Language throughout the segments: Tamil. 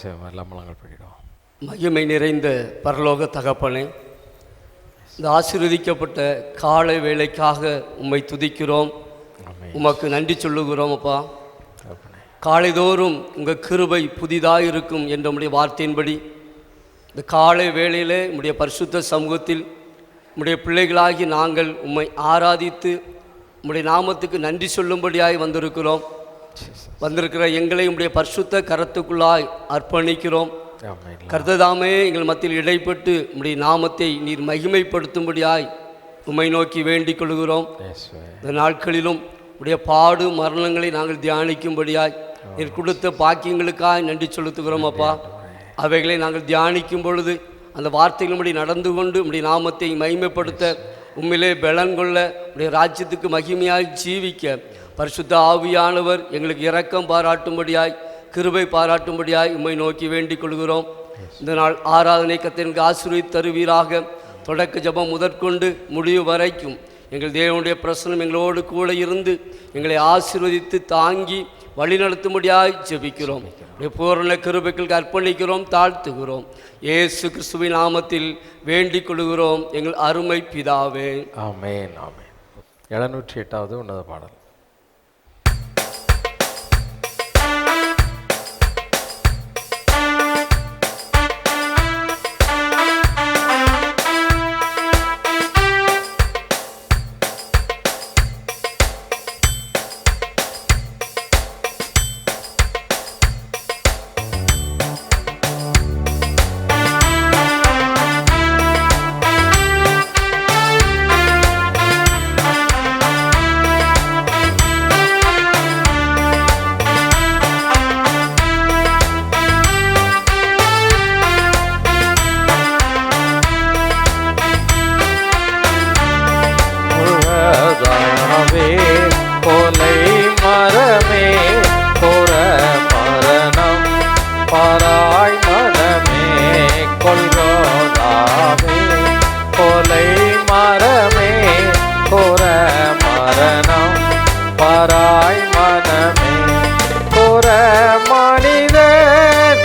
செய்வோம், எல்லாம் முழங்கள் படிக்கிறோம். மகிமை நிறைந்த பரலோக தகப்பனே, இந்த ஆசீர்வதிக்கப்பட்ட காலை வேளைக்காக உம்மை துதிக்கிறோம், உமக்கு நன்றி சொல்லுகிறோம். அப்பா, காலைதோறும் உங்கள் கிருபை புதிதாக இருக்கும் என்ற உம்முடைய வார்த்தையின்படி இந்த காலை வேளையிலே உம்முடைய பரிசுத்த சமூகத்தில் உம்முடைய பிள்ளைகளாகி நாங்கள் உம்மை ஆராதித்து உம்முடைய நாமத்துக்கு நன்றி சொல்லும்படியாய் வந்திருக்கிறோம். வந்திருக்கிற எங்களை உம்முடைய பரிசுத்த கரத்துக்குள்ளாய் அர்ப்பணிக்கிறோம். கர்த்ததாமே எங்கள் மத்தியில் இடைப்பட்டு உம்முடைய நாமத்தை நீர் மகிமைப்படுத்தும்படியாய் உம்மை நோக்கி வேண்டிக் கொள்கிறோம். இந்த நாட்களிலும் உடைய பாடு மரணங்களை நாங்கள் தியானிக்கும்படியாய் நீர் கொடுத்த பாக்கியங்களுக்காய் நன்றி செலுத்துகிறோம். அப்பா, அவைகளை நாங்கள் தியானிக்கும் பொழுது அந்த வார்த்தைகளும்படி நடந்து கொண்டு உம்முடைய நாமத்தை மகிமைப்படுத்த, உண்மையிலே பலன் கொள்ள, உடைய ராஜ்யத்துக்கு மகிமையாய் ஜீவிக்க பரிசுத்த ஆவியானவர் எங்களுக்கு இரக்கம் பாராட்டும்படியாய் கிருபை பாராட்டும்படியாய் உம்மை நோக்கி வேண்டிக் கொள்கிறோம். இந்த நாள் ஆராதனை கர்த்தருக்கு ஆசீர்வதித்து தருவீராக. தொடக்க ஜெபம் முதற்கொண்டு முடிவு வரைக்கும் எங்கள் தேவனுடைய பிரசன்னம் எங்களோடு கூட இருந்து எங்களை ஆசீர்வதித்து தாங்கி வழிநடத்தும்படியாய் ஜெபிக்கிறோம். பூரண கிருபைகளுக்கு அர்ப்பணிக்கிறோம், தாழ்த்துகிறோம். இயேசு கிறிஸ்துவின் நாமத்தில் வேண்டிக் கொள்கிறோம் எங்கள் அருமை பிதாவே, ஆமென். ஆமென். 708வது உன்னத பாடல். கொலை மரமே கொர மரணம் பாராய் மனமே கொள்கோதாவே, கொலை மரமே கொர மரணம் பாராய் மனமே கொர மனித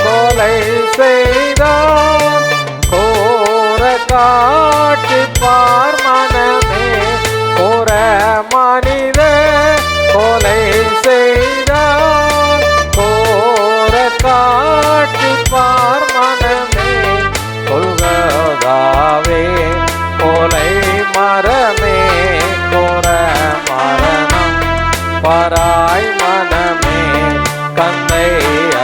கொலை செய்தார் கோர காட்டு பார் மனமே கோர மனித கொலை செய்தார் கோர காட்டு பார் மனமே கொள்கதாவே, கொலை மரமே கோர மரணம் பாராய் மனமே கந்தை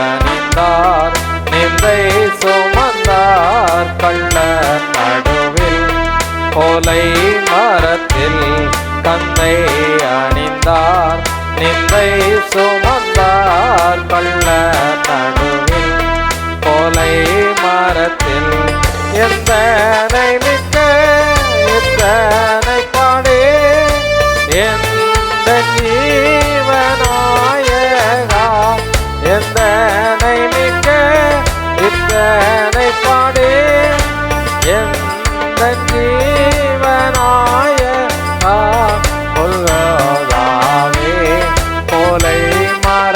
அணிந்தார் நிந்தை சுமந்தார் கள்ள நடுவில் கொலை மரத்தில் கந்தை அணிந்தார் நிந்தை சுமந்தார் கள்ள நடுவில் கொலை மரத்தில் எந்தனை மிக்க எத்தனை பாடே எந்த ஜீவனாயகா, எந்தனை மிக்க இத்தனை பாடே எந்த ஜீவனாயகா கொள்கதாவே, கொலை மர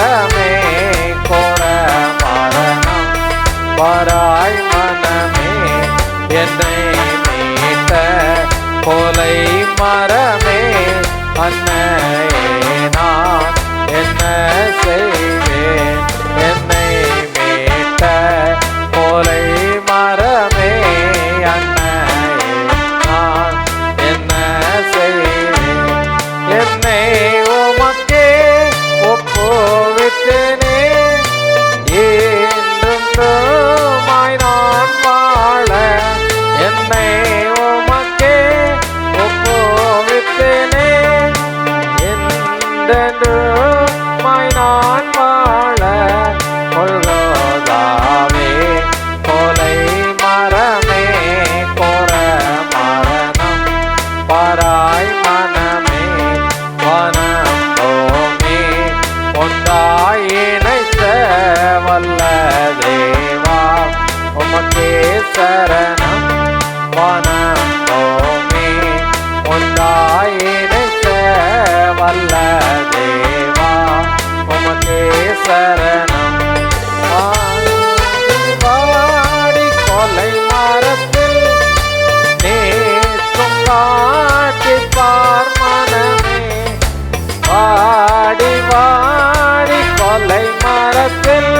ஆலை மரத்தில்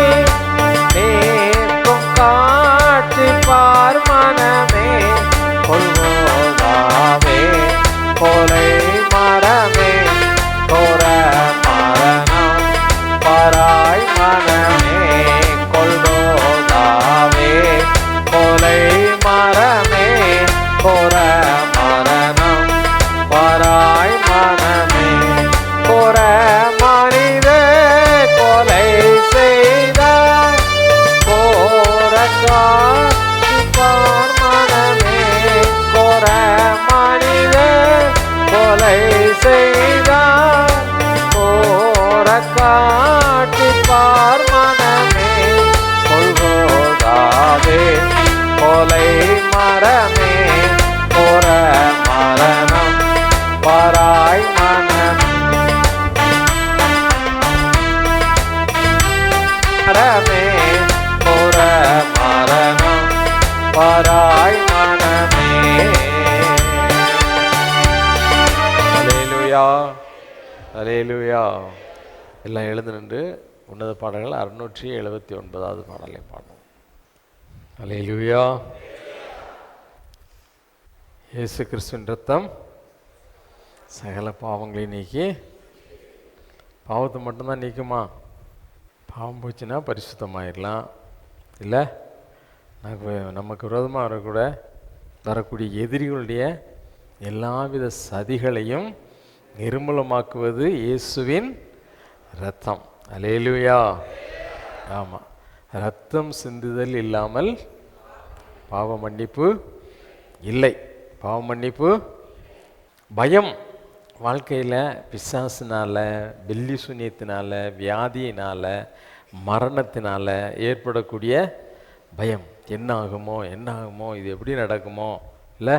நீக்கும் காட்சி பார் மனமே, கொல்கோதாவே கொலை மரமே, கோர மரணம் பராய் மனமே, கொல்கோதாவே கொலை மரமே, கோர மரணம் பராய் மனமே, கோர மனித கொலை செய்தாய், கோரக்கார் மனமே, கோர மனித கொலை செய்தாய், கோரக்காட்டிப்பார் மனமே, கொல்கோதாவே கொலை மரமே, கோர மரணம் பராய் மனம் மரமே, கோர மரணம் பராய் மனமே. அல்லேலூயா, அல்லேலூயா. எல்லாம் எழுந்து நின்று உன்னத பாடல்கள் 679வது பாடலை பாடுவோம். அல்லேலூயா. இயேசு கிறிஸ்துவின் ரத்தம் சகல பாவங்களை நீக்கி, பாவத்தை மட்டும்தான் நீக்குமா? பாவம் போச்சுன்னா பரிசுத்தமாயிடலாம். இல்லை, நமக்கு விரோதமாக வரக்கூடிய எதிரிகளுடைய எல்லாவித சதிகளையும் நிர்மூலமாக்குவது இயேசுவின் இரத்தம். அல்லேலூயா. ஆமாம், இரத்தம் சிந்துதல் இல்லாமல் பாவ மன்னிப்பு இல்லை. பாவ மன்னிப்பு. பயம் வாழ்க்கையில் பிசாசினால், பில்லி சூனியத்தினால், வியாதியினால், மரணத்தினால் ஏற்படக்கூடிய பயம். என்ன ஆகுமோ, என்ன ஆகுமோ, இது எப்படி நடக்குமோ, இல்லை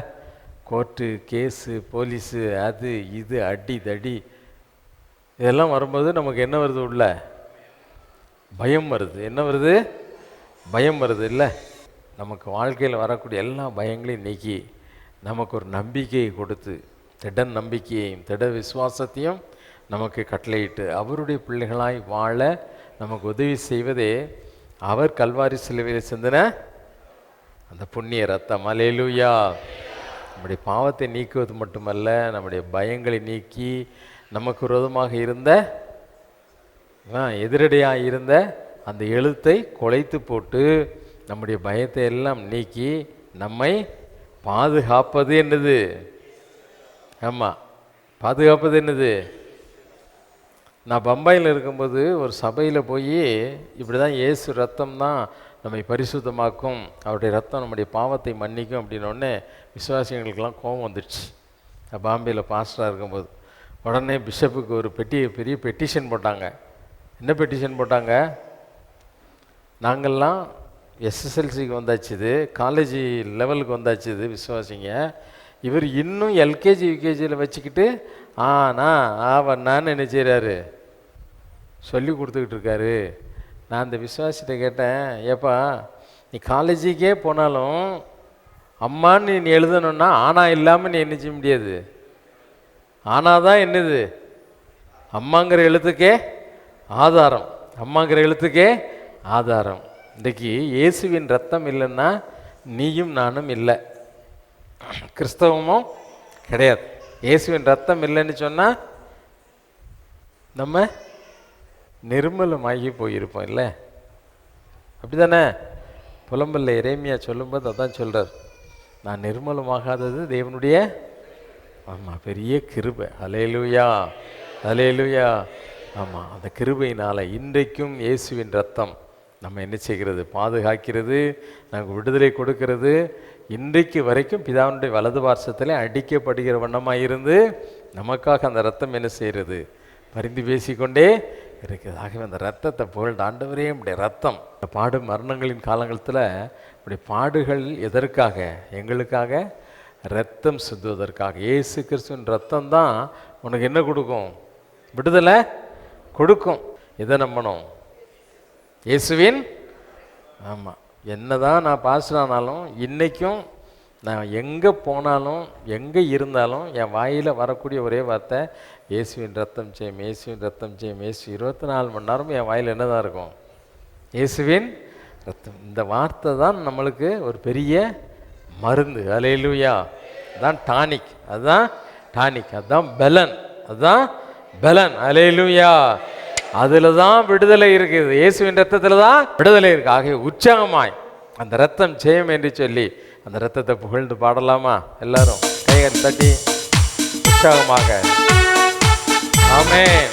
கோர்ட்டு கேஸு போலீஸு அது இது அடி தடி இதெல்லாம் வரும்போது நமக்கு என்ன வருது? உள்ள பயம் வருது. என்ன வருது? பயம் வருது. இல்லை, நமக்கு வாழ்க்கையில் வரக்கூடிய எல்லா பயங்களையும் நீக்கி நமக்கு ஒரு நம்பிக்கையை கொடுத்து, திட நம்பிக்கையையும் திட விசுவாசத்தையும் நமக்கு கட்டளையிட்டு அவருடைய பிள்ளைகளாய் வாழ நமக்கு உதவி செய்வதே அவர் கல்வாரி சிலுவையில் சிந்தின அந்த புண்ணிய ரத்தம். அல்லேலூயா. நம்முடைய பாவத்தை நீக்குவது மட்டுமல்ல, நம்முடைய பயங்களை நீக்கி நமக்கு விரோதமாக இருந்த எதிரடியாக இருந்த அந்த எழுத்தை குலைத்து போட்டு நம்முடைய பயத்தை எல்லாம் நீக்கி நம்மை பாதுகாப்பது என்னது? ஆமாம், பாதுகாப்பது என்னது? நான் பம்பாயில் இருக்கும்போது ஒரு சபையில் போய் இப்படி தான் இயேசு ரத்தம் தான் நம்மை பரிசுத்தமாக்கும், அவருடைய ரத்தம் நம்முடைய பாவத்தை மன்னிக்கும் அப்படின்னோடனே விசுவாசிகளுக்கெல்லாம் கோபம் வந்துடுச்சு. பாம்பேயில் பாஸ்டராக இருக்கும்போது உடனே பிஷப்புக்கு ஒரு பெரிய பெட்டிஷன் போட்டாங்க. என்ன பெட்டிஷன் போட்டாங்க? நாங்கள்லாம் எஸ்எஸ்எல்சிக்கு வந்தாச்சு, இது காலேஜ் லெவலுக்கு வந்தாச்சு, இது விசுவாசிங்க. இவர் இன்னும் எல்கேஜி யூகேஜியில் வச்சுக்கிட்டு ஆவண்ணான்னு என்ன செய்கிறாரு? சொல்லி கொடுத்துக்கிட்டு இருக்காரு. நான் அந்த விசுவாசிட்ட கேட்டேன், ஏப்பா நீ காலேஜுக்கே போனாலும் அம்மான்னு நீ எழுதணுன்னா ஆனா இல்லாமல் நீ என்ன செய்ய முடியாது. ஆனாதான் என்னது? அம்மாங்கிற எழுத்துக்கே ஆதாரம். அம்மாங்கிற எழுத்துக்கே ஆதாரம். இன்றைக்கு இயேசுவின் ரத்தம் இல்லைன்னா நீயும் நானும் இல்லை, கிறிஸ்தவமும் கிடையாது. இயேசுவின் ரத்தம் இல்லைன்னு சொன்னால் நம்ம நிர்மலமாகி போயிருப்போம். இல்லை, அப்படி தானே? புலம்பல்ல எரேமியா சொல்லும்போது அதான் சொல்கிறார், நான் நிர்மலமாகாதது தேவனுடைய ஆமாம் பெரிய கிருபை. அல்லேலூயா, அல்லேலூயா. ஆமாம், அந்த கிருபையினால் இன்றைக்கும் இயேசுவின் ரத்தம் நம்ம என்ன செய்கிறது? பாதுகாக்கிறது, நமக்கு விடுதலை கொடுக்கிறது. இன்றைக்கு வரைக்கும் பிதாவினுடைய வலது பார்சத்தில் அடிக்கப்படுகிற வண்ணமாக இருந்து நமக்காக அந்த ரத்தம் என்ன செய்கிறது? பரிந்து பேசிக்கொண்டே இருக்குது. ஆகவே அந்த ரத்தத்தை புகழ்ந்த ஆண்டவரே, நம்முடைய ரத்தம் பாடு மரணங்களின் காலங்களத்தில் இப்படி பாடுகள் எதற்காக? எங்களுக்காக ரத்தம் சிந்துவதற்காக. இயேசு கிறிஸ்துவின் ரத்தம் தான் உனக்கு என்ன கொடுக்கும்? விடுதலை கொடுக்கும். இதை நம்பணும். இயேசுவின் ஆமாம், என்ன தான் நான் பாஸ்டர் ஆனாலும் இன்றைக்கும் நான் எங்கே போனாலும் எங்கே இருந்தாலும் என் வாயில் வரக்கூடிய ஒரே வார்த்தை இயேசுவின் ரத்தம் ஜெயம், இயேசுவின் ரத்தம் ஜெயம், இயேசு. 24 மணி நேரம் என் வாயில் என்ன தான் இருக்கும்? இயேசுவின் ரத்தம். இந்த வார்த்தை தான் நம்மளுக்கு ஒரு பெரிய மருந்து. அல்லேலூயா. அதுதான் டானிக், அதுதான் டானிக், அதுதான் பலன், அதுதான் பலன். அல்லேலூயா. அதில் தான் விடுதலை இருக்குது. இயேசுவின் ரத்தத்தில் தான் விடுதலை இருக்குது. ஆகிய உற்சாகமாய் அந்த ரத்தம் ஜெயம் என்று சொல்லி அந்த ரத்தத்தை புகழ்ந்து பாடலாமா? எல்லாரும் கைகள் தட்டி உற்சாகமாக. ஆமென்.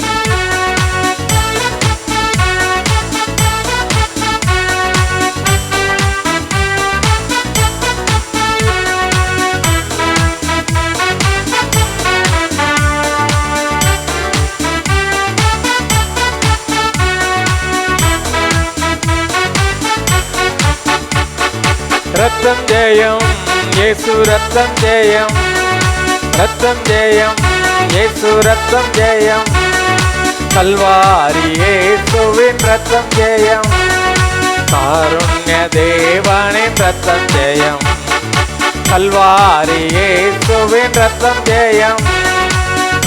ரத்தம் ஜெயம், இயேசு ரத்தம் ஜெயம், ரத்தம் ஜெயம், இயேசு ரத்தம் ஜெயம், கல்வாரி இயேசுவின் ரத்தம் ஜெயம், காருண்ய தேவனின் ரத்தம் ஜெயம், கல்வாரி இயேசுவின் ரத்தம் ஜெயம்,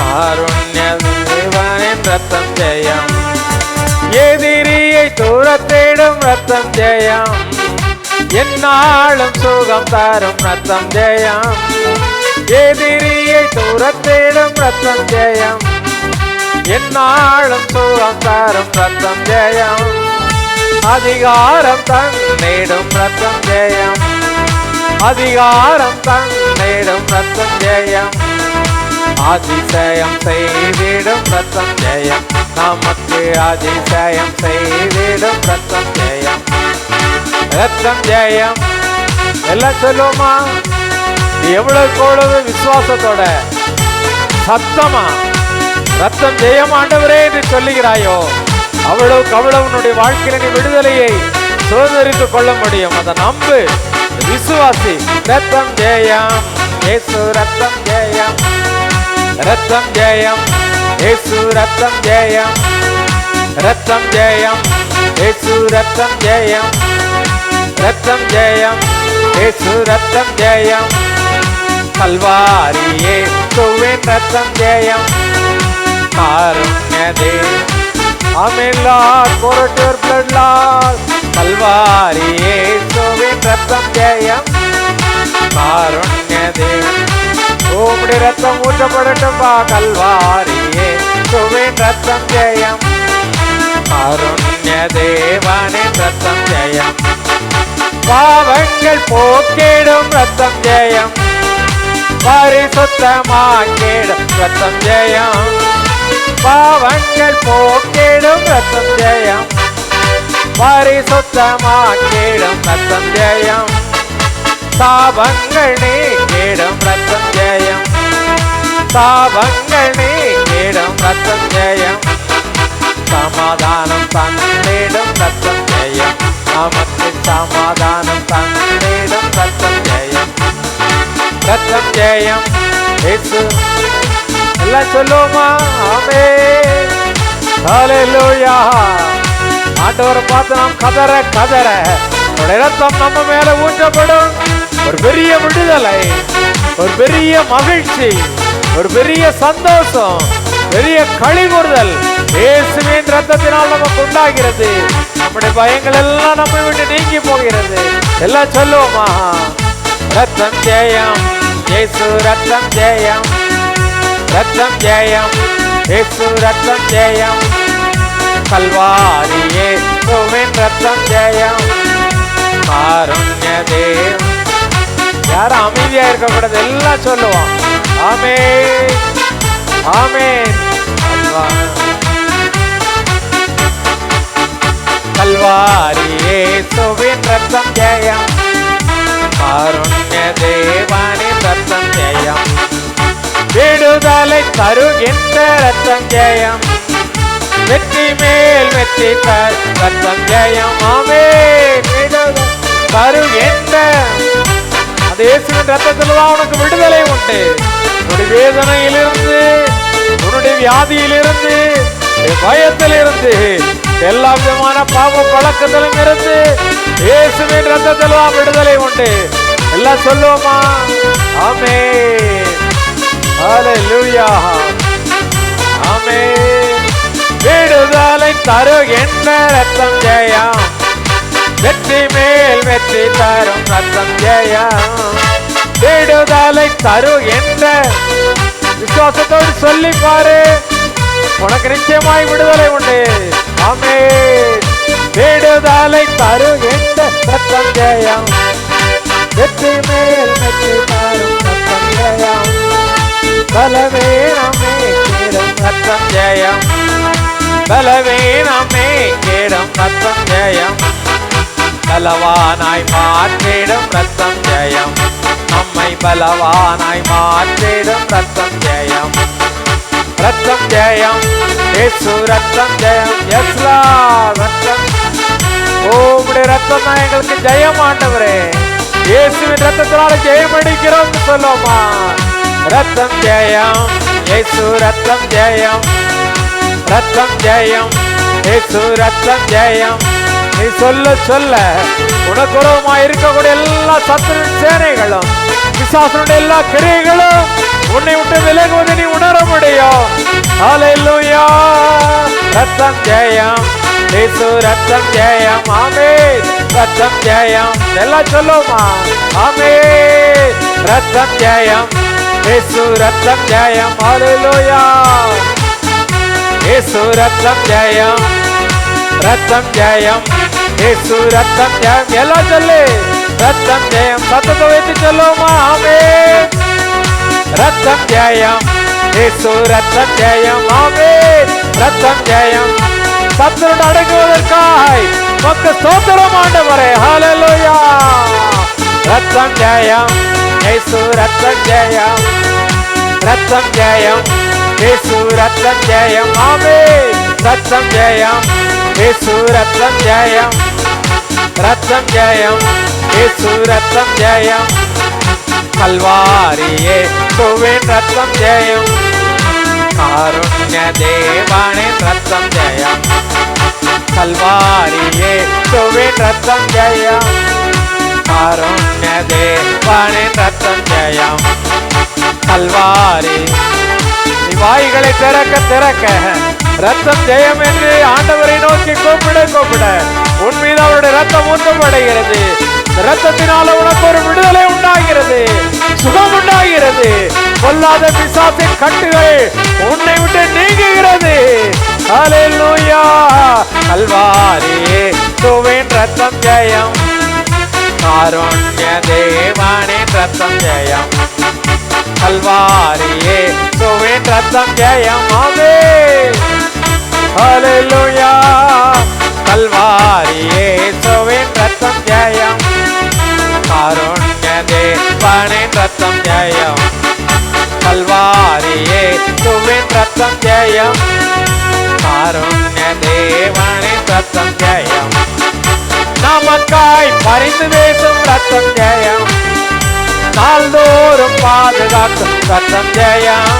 காருண்ய தேவனின் ரத்தம் ஜெயம், எதிரியை தூரத்திடும் ரத்தம் ஜெயம், என்னாலும் சுகம் தரும் ரத்தம் ஜெயம், எதிரியை தூரத்திடும் ரத்தம் ஜெயம், என்னாலும் சுகம் தரும் ரத்தம் ஜெயம், அதிகாரம் தன்னிடும் ரத்தம் ஜெயம், அதிகாரம் தன்னிடும் ரத்தம் ஜெயம், அதிசயம் செய்திடும் ரத்தம் ஜெயம், நமக்கு அதிசயம் செய்திடும் ரத்தம் ஜெயம், ரத்தம் ஜெயம். எல்லாம் சொல்லுவோமா? எவ்வளவு பொழுது விசுவாசத்தோட சத்தமா ரத்தம் ஜெயம் ஆண்டவரே என்று சொல்லுகிறாயோ அவ்வளவுக்கு அவ்வளவு உன்னுடைய வாழ்க்கையில நீ விடுதலையை சுதந்திரித்துக் கொள்ள முடியும். அதை நம்பு, விசுவாசி. ரத்தம் ஜெயம், இயேசு ரத்தம் ஜெயம், ரத்தம் ஜெயம், இயேசு ரத்தம் ஜெயம், ரத்தம் ஜெயம், இயேசு ரத்தம் ஜெயம், ரத்தம் ஜெயம், இயேசு ரத்தம் ஜெயம், கல்வாரி இயேசுவின் ரத்தம் ஜெயம், காருண்ய தேவன். Amen Lord, pour out your blood Lord, Kalvari இயேசுவின் ரத்தம் ஜெயம், காருண்ய தேவன். உம்முடைய ரத்தம் ஊற்றப்படட்டும்பா. கல்வாரி இயேசுவின் ரத்தம் ஜெயம், காருண்ய தேவனின் ரத்தம் ஜெயம், பாவங்கள் போக்கிடும் ரத்தம் ஜெயம், பரிசுத்தமாக்கிடும் ரத்தம் ஜெயம், பாவங்கள் போக்கிடும் ரத்தம் ஜெயம், பரிசுத்தமாக்கிடும் ரத்தம் ஜெயம், சாபங்கள் நீக்கிடும் ரத்தம் ஜெயம், சாபங்கள் நீக்கிடும் ரத்தம் ஜெயம், சமாதானம் தந்திடும் ரத்தம் ஜெயம், நமக்கு சமாதானம் தந்திடும் ரத்தம் ஜெயம், ரத்தம் ஜெயம், இயேசு. எல்லாம் சொல்லுவோமா? ஆமென். ஹல்லேலூயா. ஆண்டவரை பார்த்து நாம் கதற கதற ரத்தம் நம்ம மேல ஊற்றப்படும். ஒரு பெரிய விடுதலை, ஒரு பெரிய மகிழ்ச்சி, ஒரு பெரிய சந்தோஷம், பெரிய களிகூறுதல் இயேசுவின் ரத்தத்தினால் நமக்கு உண்டாகிறது. நம்முடைய பயங்கள் எல்லாம் நம்மை விட்டு நீங்கி போகிறது. எல்லாம் சொல்லுவோமா? ரத்தம் ஜெயம், இயேசு ரத்தம் ஜெயம், ரத்தம் ஜெயம், இயேசு ரத்தம் ஜெயம், கல்வாரி இயேசுவின் ரத்தம் ஜெயம், காருண்ய தேவன். யாரும் அமைதியா இருக்கக்கூடாது. எல்லாம் சொல்லுவோம். ஆமென், ஆமென். கல்வாரி இயேசுவின் ரத்தம் ஜெயம், காருண்ய தேவனின் ரத்தம் ஜெயம், விடுதலை தருகின்ற ரத்தம் ஜெயம், வெற்றி மேல் வெற்றி ரத்தம் ஜெயம். ஆமென். விடுதலை தருகின்ற அந்த இயேசுவின் ரத்தத்தில் தான் உனக்கு விடுதலை உண்டு. உன்னுடைய வேதனையிலிருந்து, உன்னுடைய வியாதியிலிருந்து, பயத்திலிருந்து, எல்லா விதமான பாவ பழக்கத்திலும் இருந்து இயேசுவின் ரத்தத்தில் தான் விடுதலை உண்டு. எல்லாம் சொல்லுவோமா? ஆமென். ஹல்லேலூயா. ஆமென். விடுதலை தருகின்ற ரத்தம் ஜெயம், வெற்றி மேல் வெற்றி தரும் ரத்தம் ஜெயம். விடுதலை தருகின்ற விசுவாசத்தோடு சொல்லி பாரு, உனக்கு நிச்சயமாய் விடுதலை உண்டு. ஆமென். விடுதலை தருகின்ற ரத்தம் ஜெயம், வெற்றி மேல் வெற்றி தரும் ரத்தம் ஜெயம். பலவீனமே கேடும் ரத்தம் ஜெயம், பலவீனமே கேடும் ரத்தம் ஜெயம். பலவானாய் மாற்றிடும் ரத்தம் ஜெயம், நம்மை பலவானாய் மாற்றிடும் ரத்தம் ஜெயம். ரத்தம் ஜெயம், இயேசு ரத்தம் ஜெயம். S Lord. ரத்தம், உம்முடைய ரத்தம் தான் எங்களுக்கு ஜெயம் ஆண்டவரே. இயேசுவின் ரத்தத்தினால ஜெயம் அடிக்கிறோம் சொல்லுவோமா? ரத்தம் ஜெயம், இயேசு ரத்தம் ஜெயம், ரத்தம் ஜெயம், இயேசு ரத்தம் ஜெயம். நீ சொல்ல சொல்ல உனக்கு உறவுமாய் இருக்கக்கூடிய எல்லா சத்துருவின் சேனைகளும் பிசாசனுடைய எல்லா கிரியைகளும் உன்னை விட்டு விலகுவதை நீ உணர முடியும். ஹல்லேலூயா. ரத்தம் ஜெயம், இயேசு ரத்தம் ஜெயம். ஆமென். ரத்தம் ஜெயம். எல்லாம் சொல்லுமா? ஆமென். ரத்தம் ஜெயம், இயேசு ரத்தம் ஜெயம். ஹல்லேலூயா. இயேசு ரத்தம் ஜெயம், ரத்தம் ஜெயம், இயேசு ரத்தம் ஜெயம். எல்லாம் சொல்லு. ரத்தம் ஜெயம். சத்தத்தை வைத்து சொல்லுமா? ஆமென். ரத்தம் ஜெயம், இயேசு ரத்தம் ஜெயம். ஆமென். ரத்தம் ஜெயம். சத்துருடன் அடங்குவதற்காய் உமக்கு ஸ்தோத்திரம் ஆண்டவரே. ஹல்லேலூயா. ரத்தம் ஜெயம், இயேசு ரத்தம் ஜெயம், ரத்தம் ஜெயம், இயேசு ரத்தம் ஜெயம். ஆமென். ரத்தம் ஜெயம், இயேசு ரத்தம் ஜெயம், ரத்தம் ஜெயம், இயேசு ரத்தம் ஜெயம். கல்வாரியே சுவின் ரத்தம் ஜெயம், காருண்ய தேவனின் ரத்தம் ஜெயம். கல்வாரியே சுவின் ரத்தம் ஜெயம், காருண்ய தேவனின் ரத்தம் ஜெயம். கல்வாரி. நீ வாய்களை திறக்க திறக்க ரத்தம் ஜெயம் என்று ஆண்டவரை நோக்கி கூப்பிட கூப்பிட உன் மீது அவருடைய ரத்தம் ஊற்றப்படுகிறது. ரத்தத்தினால உனக்கு ஒரு விடுதலை உண்டாகிறது, சுகம் உண்டாகிறது. கொல்லாத பிசாசின் கட்டுகள் உன்னை விட்டு நீங்குகிறது. ஹல்லேலூயா. கல்வாரியே சுவின் ரத்தம் ஜெயம், காருண்ய தேவனின் ரத்தம் ஜெயம். கல்வாரியே சுவின் ரத்தம் ஜெயம். ஆமென். ஹல்லேலூயா. கல்வாரியே சுவின் ரத்தம் ஜெயம், காருண்ய தேவனின் ரத்தம் ஜெயம். கல்வாரியே சுவின் ரத்தம் ஜெயம், காருண்ய தேவனின் ரத்தம் ஜெயம். நமக்காய் பரிந்து பேசும் ரத்தம் ஜெயம், நாள்தோறும் பாதுகாக்கும் ரத்தம் ஜெயம்.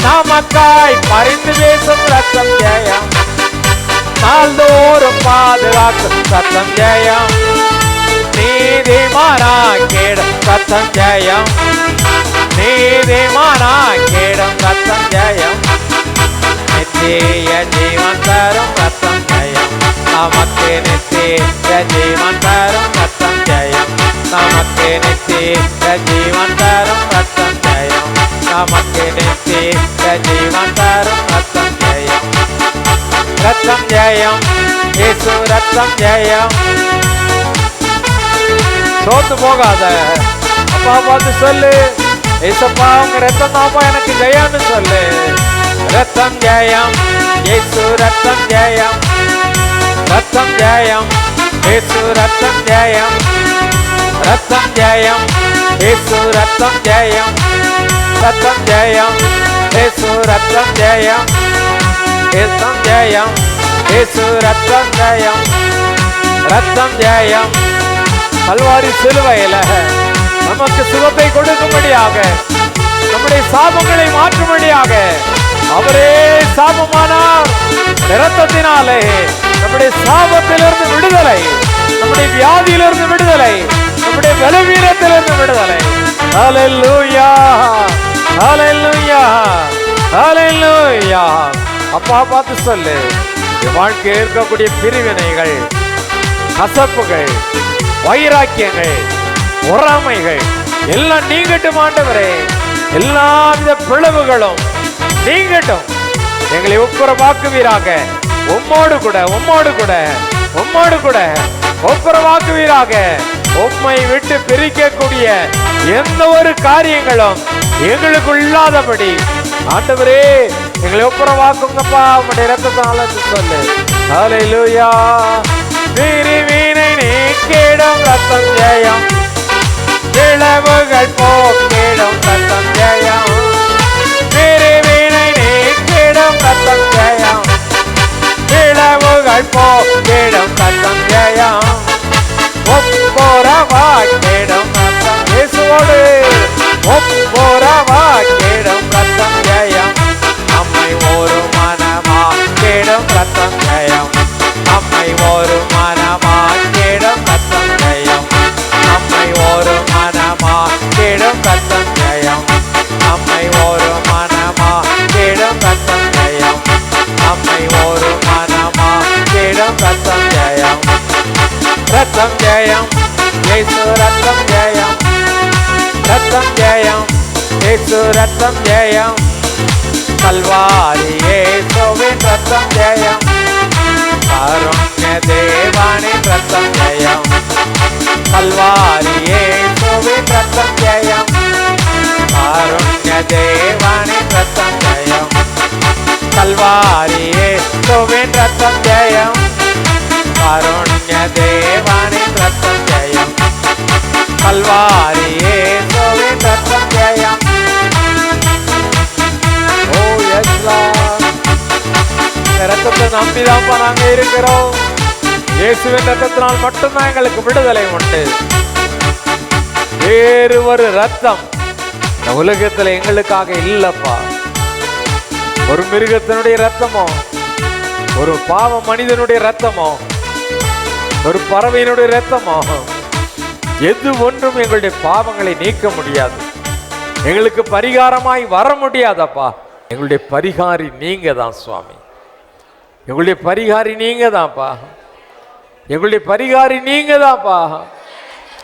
நமக்காய் பரிந்து பேசும் ரத்தம் ஜெயம், நாள்தோறும் பாதுகாக்கும் ரத்தம் ஜெயம். நீதிமானாக்கிடும் ரத்தம் ஜெயம், நீதிமானாக்கிடும் ரத்தம் ஜெயம். நித்திய ஜீவன் தரும் ரத்தம் ஜெயம், நமக்கு நித்திய ஜீவன் தரும் ரத்தம் ஜெயம். நமக்கு நித்திய ஜீவன் தரும் ரத்தம் ஜெயம், நமக்கு நித்திய ஜீவன் தரும் ரத்தம் ஜெயம். ரத்தம் ஜெயம், இயேசு ரத்தம் ஜெயம். சோர்ந்து போகாத. அப்பா பார்த்து சொல்லு, ஏசப்பா உங்க ரத்தம் தான்ப்பா எனக்கு ஜெயம்னு சொல்லு. ரத்தம் ஜெயம், இயேசு ரத்தம் ஜெயம், ரத்தம் ஜெயம், இயேசு ரத்தம் ஜெயம், ரத்தம் ஜெயம், இயேசு ரத்தம் ஜெயம், ரத்தம் ஜெயம், இயேசு ரத்தம் ஜெயம், ரத்தம் ஜெயம், இயேசு ரத்தம் ஜெயம், ரத்தம் ஜெயம். கல்வாரி சிலுவையில நமக்கு சுகத்தை கொடுக்கும்படியாக, நம்முடைய சாபங்களை மாற்றும்படியாக அவரே சாபமானார். இரத்தத்தினாலே நம்முடைய சாபத்திலிருந்து விடுதலை, நம்முடைய வியாதியிலிருந்து விடுதலை, நம்முடைய பலவீனத்திலிருந்து விடுதலை. ஹல்லேலூயா, ஹல்லேலூயா, ஹல்லேலூயா. அப்பா பார்த்து சொல்லு, வாழ்க்கையில் இருக்கக்கூடிய பிரிவினைகள், கசப்புகள், வைராக்கியங்கள், பொறாமைகள் எல்லாம் நீங்கட்டும் ஆண்டவரே. எல்லா வித பிளவுகளும் நீங்கட்டும். எங்களை ஒப்புரவாக்குவீராக. உம்மோடு கூட உம்மோடு கூட உம்மோடு கூட ஒப்புரவாக்குவீராக. உம்மை விட்டு பிரிக்கக்கூடிய எந்த ஒரு காரியங்களும் எங்களுக்கு இல்லாதபடி ஆண்டவரே எங்களை ஒப்புரவாக்குங்கப்பா. உம்முடைய இரத்தத்தால சொல்லு. ஹல்லேலூயா. பிரிவினை நீக்கிடும் ரத்தம் ஜெயம், பிளவுகள் போக்கிடும் ரத்தம் ஜெயம். பிரிவினை நீக்கிடும் ரத்தம் ஜெயம், பிளவுகள் போக்கிடும் ரத்தம் ஜெயம். ஒப்புரவாக்கிடும் ரத்தம் இயேசுவோடு, ஒப்புரவாக்கிடும் ரத்தம் ஜெயம். நம்மை ஒரு மனமாக்கிடும் ரத்தம் ஜெயம், நம்மை ஒரு மனமாக்கிடும் ரத்தம் ஜெயம், நம்மை ஒரு மனமாக்கிடும் ரத்தம் ஜெயம், நம்மை ஒரு மனமாக்கிடும் ரத்தம் ஜெயம், நம்மை ஒரு மனமாக்கிடும் ரத்தம் ஜெயம். ரத்தம் ஜெயம், இயேசு ரத்தம் ஜெயம், ரத்தம் ஜெயம், இயேசு ரத்தம் ஜெயம். கல்வாரி இயேசுவின் ரத்தம் ஜெயம், காருண்ய தேவனின் ரத்தம் ஜெயம். கல்வாரி இயேசுவின் ரத்தம் ஜெயம், காருண்ய தேவனின் ரத்தம் ஜெயம். கல்வாரி இயேசுவின் ரத்தம் ஜெயம், காருண்ய தேவனின் ரத்தம் ஜெயம். கல்வாரி இயேசுவின் ரத்தம் ஜெயம். ஓ எஸ் லார்ட், ரத்தத்தை நம்பிதான் நாங்க இருக்கிறோம். இயேசுவின் ரத்தத்தினால் மட்டும்தான் எங்களுக்கு விடுதலை உண்டு. வேறு ஒரு ரத்தம் இந்த உலகத்துல எங்களுக்காக இல்லப்பா. ஒரு மிருகத்தினுடைய ரத்தமோ, ஒரு பாவ மனிதனுடைய ரத்தமோ, ஒரு பறவையினுடைய ரத்தமோ, எது ஒன்றும் எங்களுடைய பாவங்களை நீக்க முடியாது. எங்களுக்கு பரிகாரமாய் வர முடியாதப்பா. எங்களுடைய பரிகாரி நீங்க தான் சுவாமி. எங்களுடைய பரிகாரி நீங்க தான்ப்பா. எங்களுடைய பரிகாரி நீங்க தான்ப்பா.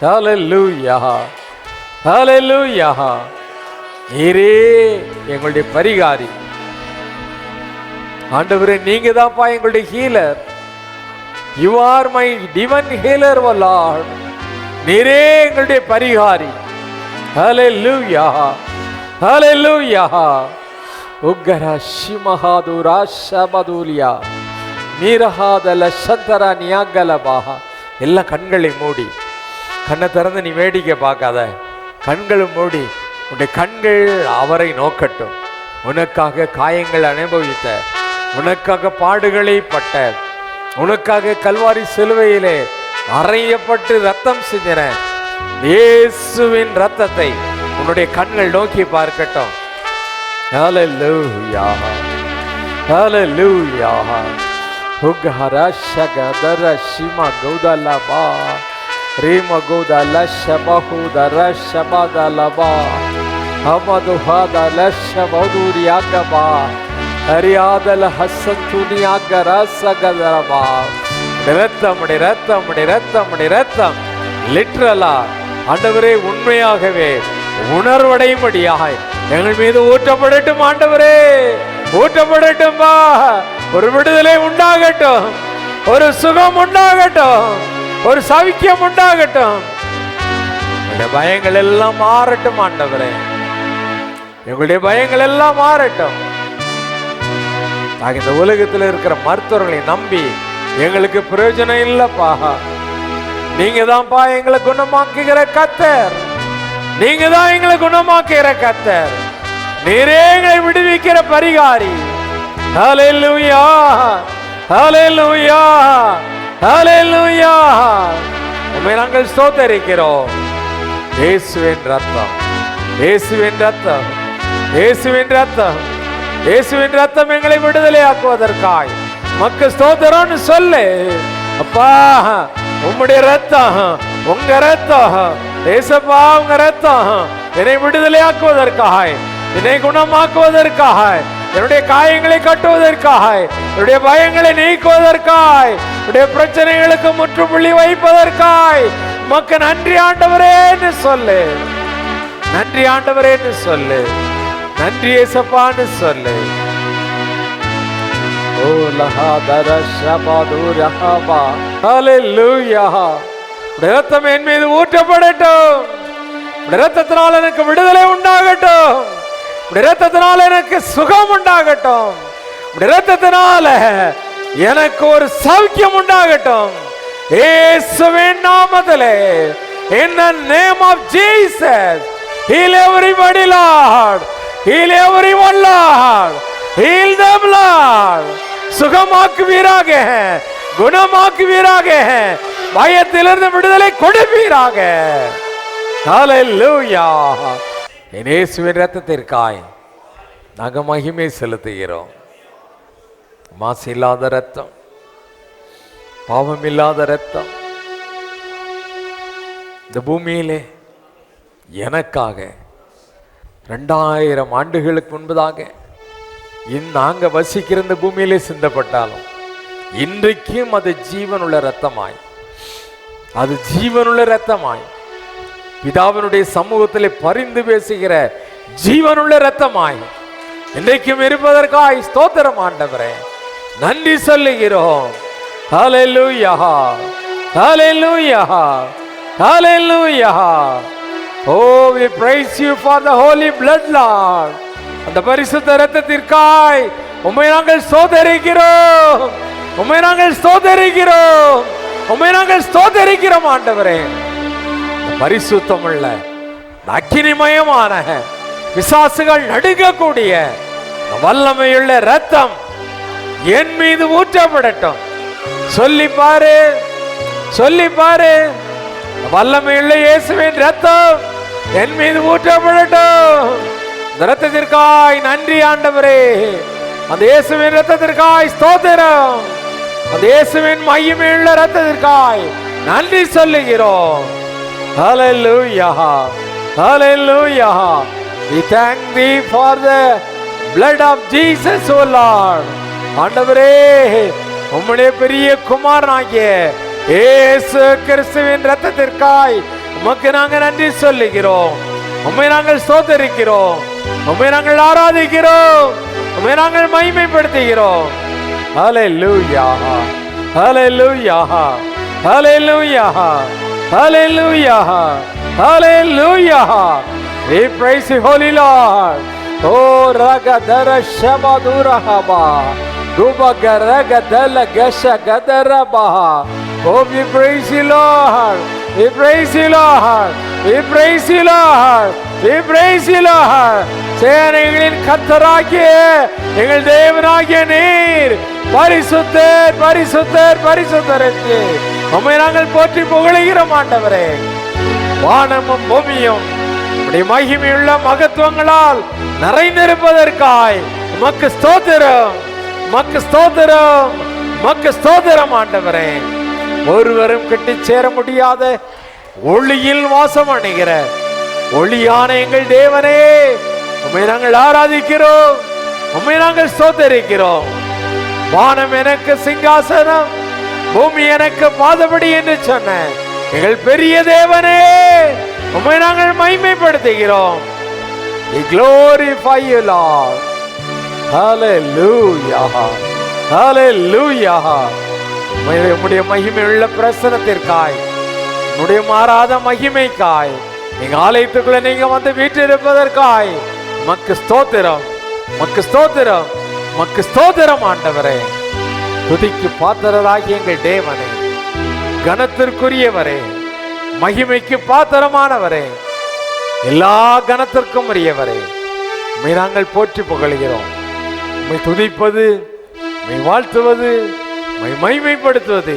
ஹல்லேலூயா, ஹல்லேலூயா. நீரே எங்களுடைய பரிகாரி ஆண்டவரே. நீங்க தான்ப்பா எங்களுடைய healer. You are my divine healer oh lord. நீரே எங்களுடைய பரிகாரி. ஹல்லேலூயா, ஹல்லேலூயா. உக்கர ஷிமஹாதுரா ஷபதுலியா மீரஹாதல சந்தர நியாகலபா. எல்லாம் கண்களை மூடி, கண்ணை திறந்து நீ வேடிக்கை பார்க்காத. கண்களும் மூடி உன்னுடைய கண்கள் அவரை நோக்கட்டும். உனக்காக காயங்கள் அனுபவித்த, உனக்காக பாடுகளை பட்ட, உனக்காக கல்வாரி சிலுவையிலே அறையப்பட்டு ரத்தம் சிந்தின இயேசுவின் ரத்தத்தை உன்னுடைய கண்கள் நோக்கி பார்க்கட்டும். ஹல்லேலூயா, ஹல்லேலூயா. உக்கர ஷகதர ஷிமா கௌதலபா ரீம கௌதல ஷபஹுதர ஷபதலபா ஹமதுஹாதல ஷபதுரியாகபா ஹரியாதல ஹசந்துனியாகர சகதரபா. ரத்தம், ரத்தம், ரத்தம், ரத்தம். லிட்ரலா ஆண்டவரே, உண்மையாகவே உணர்வடையும்படியாய் எங்கள் மீது ஊற்றப்படட்டும் ஆண்டவரே, ஊற்றப்படட்டும்பா. ஒரு விடுதலை உண்டாகட்டும், ஒரு சுகம் உண்டாகட்டும், ஒரு சௌக்கியம் உண்டாகட்டும். எங்களுடைய பயங்கள் எல்லாம் மாறட்டும் ஆண்டவரே, எங்களுடைய பயங்கள் எல்லாம் மாறட்டும். நாங்கள் இந்த உலகத்தில் இருக்கிற மருத்துவர்களை நம்பி எங்களுக்கு பிரயோஜனம் இல்லப்பா. நீங்க தான்ப்பா எங்களை குணமாக்குகிற கர்த்தர். நீங்க தான் எங்களை குணமாக்குகிற கர்த்தர். நீரே எங்களை விடுவிக்கிற பரிகாரி. ஹல்லேலூயா, ஹல்லேலூயா, ஹல்லேலூயா. உம்மை நாங்கள் ஸ்தோத்திரிக்கிறோம். இயேசுவின் ரத்தம், இயேசுவின் ரத்தம், இயேசுவின் ரத்தம், இயேசுவின் ரத்தம் எங்களை விடுதலையாக்குவதற்காய் மக்கு ஸ்தோத்திரம்னு சொல்லு அப்பா. உம்முடைய ரத்தம் உங்க ரத்தம் ஏசப்பா, உங்க ரத்தம் என்னை விடுதலையாக்குவதற்காக, என்னை குணமாக்குவதற்காக, என்னுடைய காயங்களை கட்டுவதற்காக, என்னுடைய பயங்களை நீக்குவதற்காக, என்னுடைய பிரச்சனைகளுக்கு முற்றுப்புள்ளி வைப்பதற்காக உமக்கு நன்றி ஆண்டவரே என்று சொல்லு. நன்றி ஆண்டவரே என்று சொல்லு. நன்றி ஏசப்பான்னு சொல்லு. ஓ லஹாதர ஷபதுரஹபா. ஹல்லேலூயா. இரத்தம் என் மீது ஊற்றப்படட்டும். இரத்தத்தினால் எனக்கு விடுதலை உண்டாகட்டும். இரத்தத்தினால் எனக்கு சுகம் உண்டாகட்டும். இரத்தத்தினால எனக்கு ஒரு சௌக்கியம் உண்டாகட்டும். இயேசுவின் நாமத்திலே, in the name of Jesus, heal everybody, Lord. Heal everyone, Lord. Heal them, Lord. சுகமாக்குவீராக, குணமாக்குவீராக, பயத்திலிருந்து விடுதலை கொடுப்பீராக. ஹல்லேலூயா. இயேசுவின் இரத்தத்திற்காய் நாங்கள் மகிமை செலுத்துகிறோம். மாசு இல்லாத ரத்தம், பாவம் இல்லாத ரத்தம் இந்த பூமியிலே எனக்காக 2000 ஆண்டுகளுக்கு முன்பதாக நாங்க வசிக்கிற இந்த பூமியிலே சிந்தப்பட்டாலும் இன்றைக்கும் அது ஜீவனுள்ள ரத்தமாய், அது ஜீவனுள்ள ரத்தமாய், பிதாவினுடைய சமூகத்திலே பரிந்து பேசுகிற ஜீவனுள்ள ரத்தமாய் இன்றைக்கும் இருப்பதற்காய் ஸ்தோத்திரம் ஆண்டவரே, நன்றி சொல்லுகிறோம். ஹல்லேலூயா, ஹல்லேலூயா, ஹல்லேலூயா. Oh, we praise you for the holy blood, Lord. அந்த பரிசுத்த இரத்தத்திற்காய் உம்மை நாங்கள் ஸ்தோத்திரிக்கிறோம், உம்மை நாங்கள் ஸ்தோத்திரிக்கிறோம், உம்மை நாங்கள் ஸ்தோத்திரிக்கிறோம் ஆண்டவரே. பரிசுத்தமுள்ள அக்கினிமயமான பிசாசுகள் நடுங்கக்கூடிய வல்லமையுள்ள ரத்தம் என் மீது ஊற்றப்படட்டும். சொல்லி பாரு, சொல்லி பாரு. வல்லமையுள்ள இயேசுவின் ரத்தம் என் மீது ஊற்றப்படட்டும். இந்த ரத்தத்திற்காய் நன்றி ஆண்டவரே. அந்த இயேசுவின் ரத்தத்திற்காய் ஸ்தோத்திரம். அந்த இயேசுவின் மகிமையுள்ள ரத்தத்திற்காய் நன்றி சொல்லுகிறோம். Hallelujah, hallelujah. We thank thee for the blood of Jesus, O Lord. ஆண்டவரே, உம்முடைய பெரிய குமாரனாகிய இயேசு கிறிஸ்துவின் இரத்தத்திற்காய் உமக்கு நாங்கள் நன்றி சொல்லுகிறோம். உம்மை நாங்கள் ஸ்தோத்திரிக்கிறோம், உம்மை நாங்கள் ஆராதிக்கிறோம், உம்மை நாங்கள் மகிமைப்படுத்துகிறோம். ஹல்லேலூயா, ஹல்லேலூயா, ஹல்லேலூயா, ஹல்லேலூயா, ஹல்லேலூயா. We praise you, Holy Lord. Oh, ragadara shabadurahaba, dubagaragadala gashagadarabaha. Oh, we praise you, Lord. We praise you, Lord. We praise you, Lord. We praise you, Lord. சேனைகளின் கர்த்தராகிய எங்கள் தேவனாகிய நீர் பரிசுத்தர், பரிசுத்தர், பரிசுத்தர் என்று உம்மை நாங்கள் போற்றி புகழுகிறோம் ஆண்டவரே. வானமும் பூமியும் உம்முடைய மகிமையுள்ள மகத்துவங்களால் நிறைந்திருப்பதற்காய் உமக்கு ஸ்தோத்திரம், உமக்கு ஸ்தோத்திரம், உமக்கு ஸ்தோத்திரம் ஆண்டவரே. ஒருவரும் கிட்டி சேர முடியாத ஒளியில் வாசம் அடைகிற ஒளியான எங்கள் தேவனே, உம்மை நாங்கள் ஆராதிக்கிறோம், உம்மை நாங்கள் ஸ்தோத்திரிக்கிறோம். வானம் எனக்கு சிங்காசனம், பூமி எனக்கு பாதபடி என்று சொன்ன எங்கள் பெரிய தேவனே, உம்மை நாங்கள் மகிமைப்படுத்துகிறோம். We glorify you, Lord. Hallelujah, hallelujah. உம்முடைய மகிமையுள்ள பிரசன்னத்திற்காய், உம்முடைய மாறாத மகிமைக்காய், எங்க ஆலயத்துக்குள்ள நீங்க வந்து வீற்றிருப்பதற்காய் மக்கு ஸ்தோத்திரம், மக்கு ஸ்தோத்திரம், மக்கு ஸ்தோத்திரம் ஆண்டவரே. துதிக்கு பாத்திரராகி எங்கள் தேவனே, கனத்திற்குரியவரே, மகிமைக்கு பாத்திரமானவரே, எல்லா கனத்திற்கும் உரியவரே, உம்மை நாங்கள் போற்றி புகழ்கிறோம். உம்மை துதிப்பது, உம்மை வாழ்த்துவது, உம்மை மகிமைப்படுத்துவது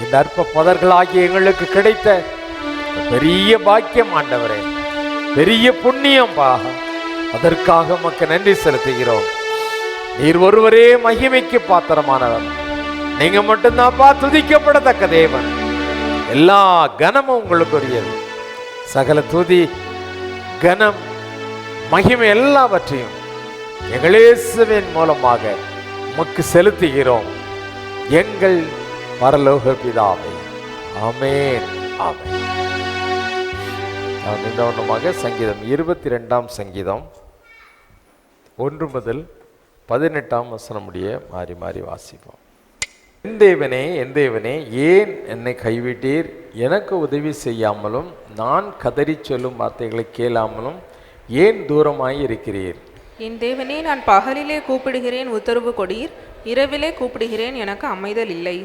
இந்த அற்ப பதர்களாகிய எங்களுக்கு கிடைத்த பெரிய பாக்கியம் ஆண்டவரே, பெரிய புண்ணியம் பாகம். அதற்காக உமக்கு நன்றி செலுத்துகிறோம். நீர் ஒருவரே மகிமைக்கு பாத்திரமானவர். நீங்க மட்டும்தான்ப்பா துதிக்கப்படத்தக்க தேவன். எல்லா கனமும் உங்களுக்கு உரியது. சகல துதி, கனம், மகிமை எல்லாவற்றையும் எங்கள் இயேசுவின் மூலமாக உமக்கு செலுத்துகிறோம் எங்கள் பரலோக பிதாவே. ஆமென், ஆமென். நாம் நின்றவண்ணமாக சங்கீதம் 22ஆம் சங்கீதம் 1 முதல் 18ஆம் வசனம் முடிய மாறி மாறி வாசிப்போம். என் தேவனே, என் தேவனே, ஏன் என்னை கைவிட்டீர்? எனக்கு உதவி செய்யாமலும் நான் கதறி சொல்லும் வார்த்தைகளை கேளாமலும் ஏன் தூரமாய் இருக்கிறீர்? என் தேவனே, நான் பகலிலே கூப்பிடுகிறேன், உத்தரவு கொடீர். இரவிலே கூப்பிடுகிறேன், எனக்கு அமைதல் இல்லை.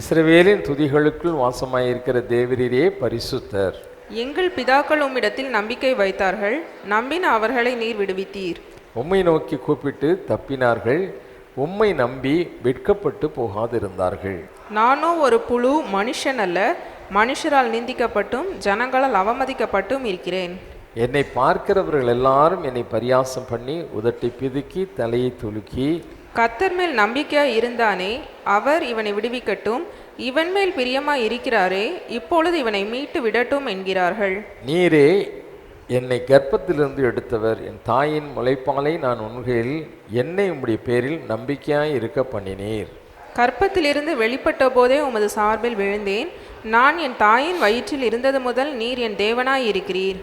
இஸ்ரவேலின் துதிகளுக்குள் வாசமாயிருக்கிற தேவரீரே பரிசுத்தர். எங்கள் பிதாக்கள் உம்மிடத்தில் நம்பிக்கை வைத்தார்கள், நம்பின அவர்களை நீர் விடுவித்தீர். உம்மை நோக்கி கூப்பிட்டு தப்பினார்கள், உம்மை நம்பி வெட்கப்பட்டு போகாதிருந்தார்கள். நானோ ஒரு புழு, மனுஷன் அல்ல, மனுஷரால் நிந்திக்கப்பட்டும் ஜனங்களால் அவமதிக்கப்பட்டும் இருக்கிறேன். என்னை பார்க்கிறவர்கள் எல்லாரும் என்னை பரியாசம் பண்ணி உதட்டை பிதுக்கி தலையை துலுக்கி, கர்த்தர் மேல் நம்பிக்கையாய் இருந்தானே, அவர் இவனை விடுவிக்கட்டும், இவன் மேல் பிரியமாய் இருக்கிறாரே, இப்பொழுது இவனை மீட்டு விடட்டும் என்கிறார்கள். நீரே என்னை கர்ப்பத்திலிருந்து எடுத்தவர், என் தாயின் முளைப்பாலை நான் உண்கையில் என்னை உம்முடைய பேரில் நம்பிக்கையாய் இருக்க பண்ணினீர். கர்ப்பத்திலிருந்து வெளிப்பட்ட போதே உமது சார்பில் விழுந்தேன், நான் என் தாயின் வயிற்றில் இருந்தது முதல் நீர் என் தேவனாய் இருக்கிறீர்.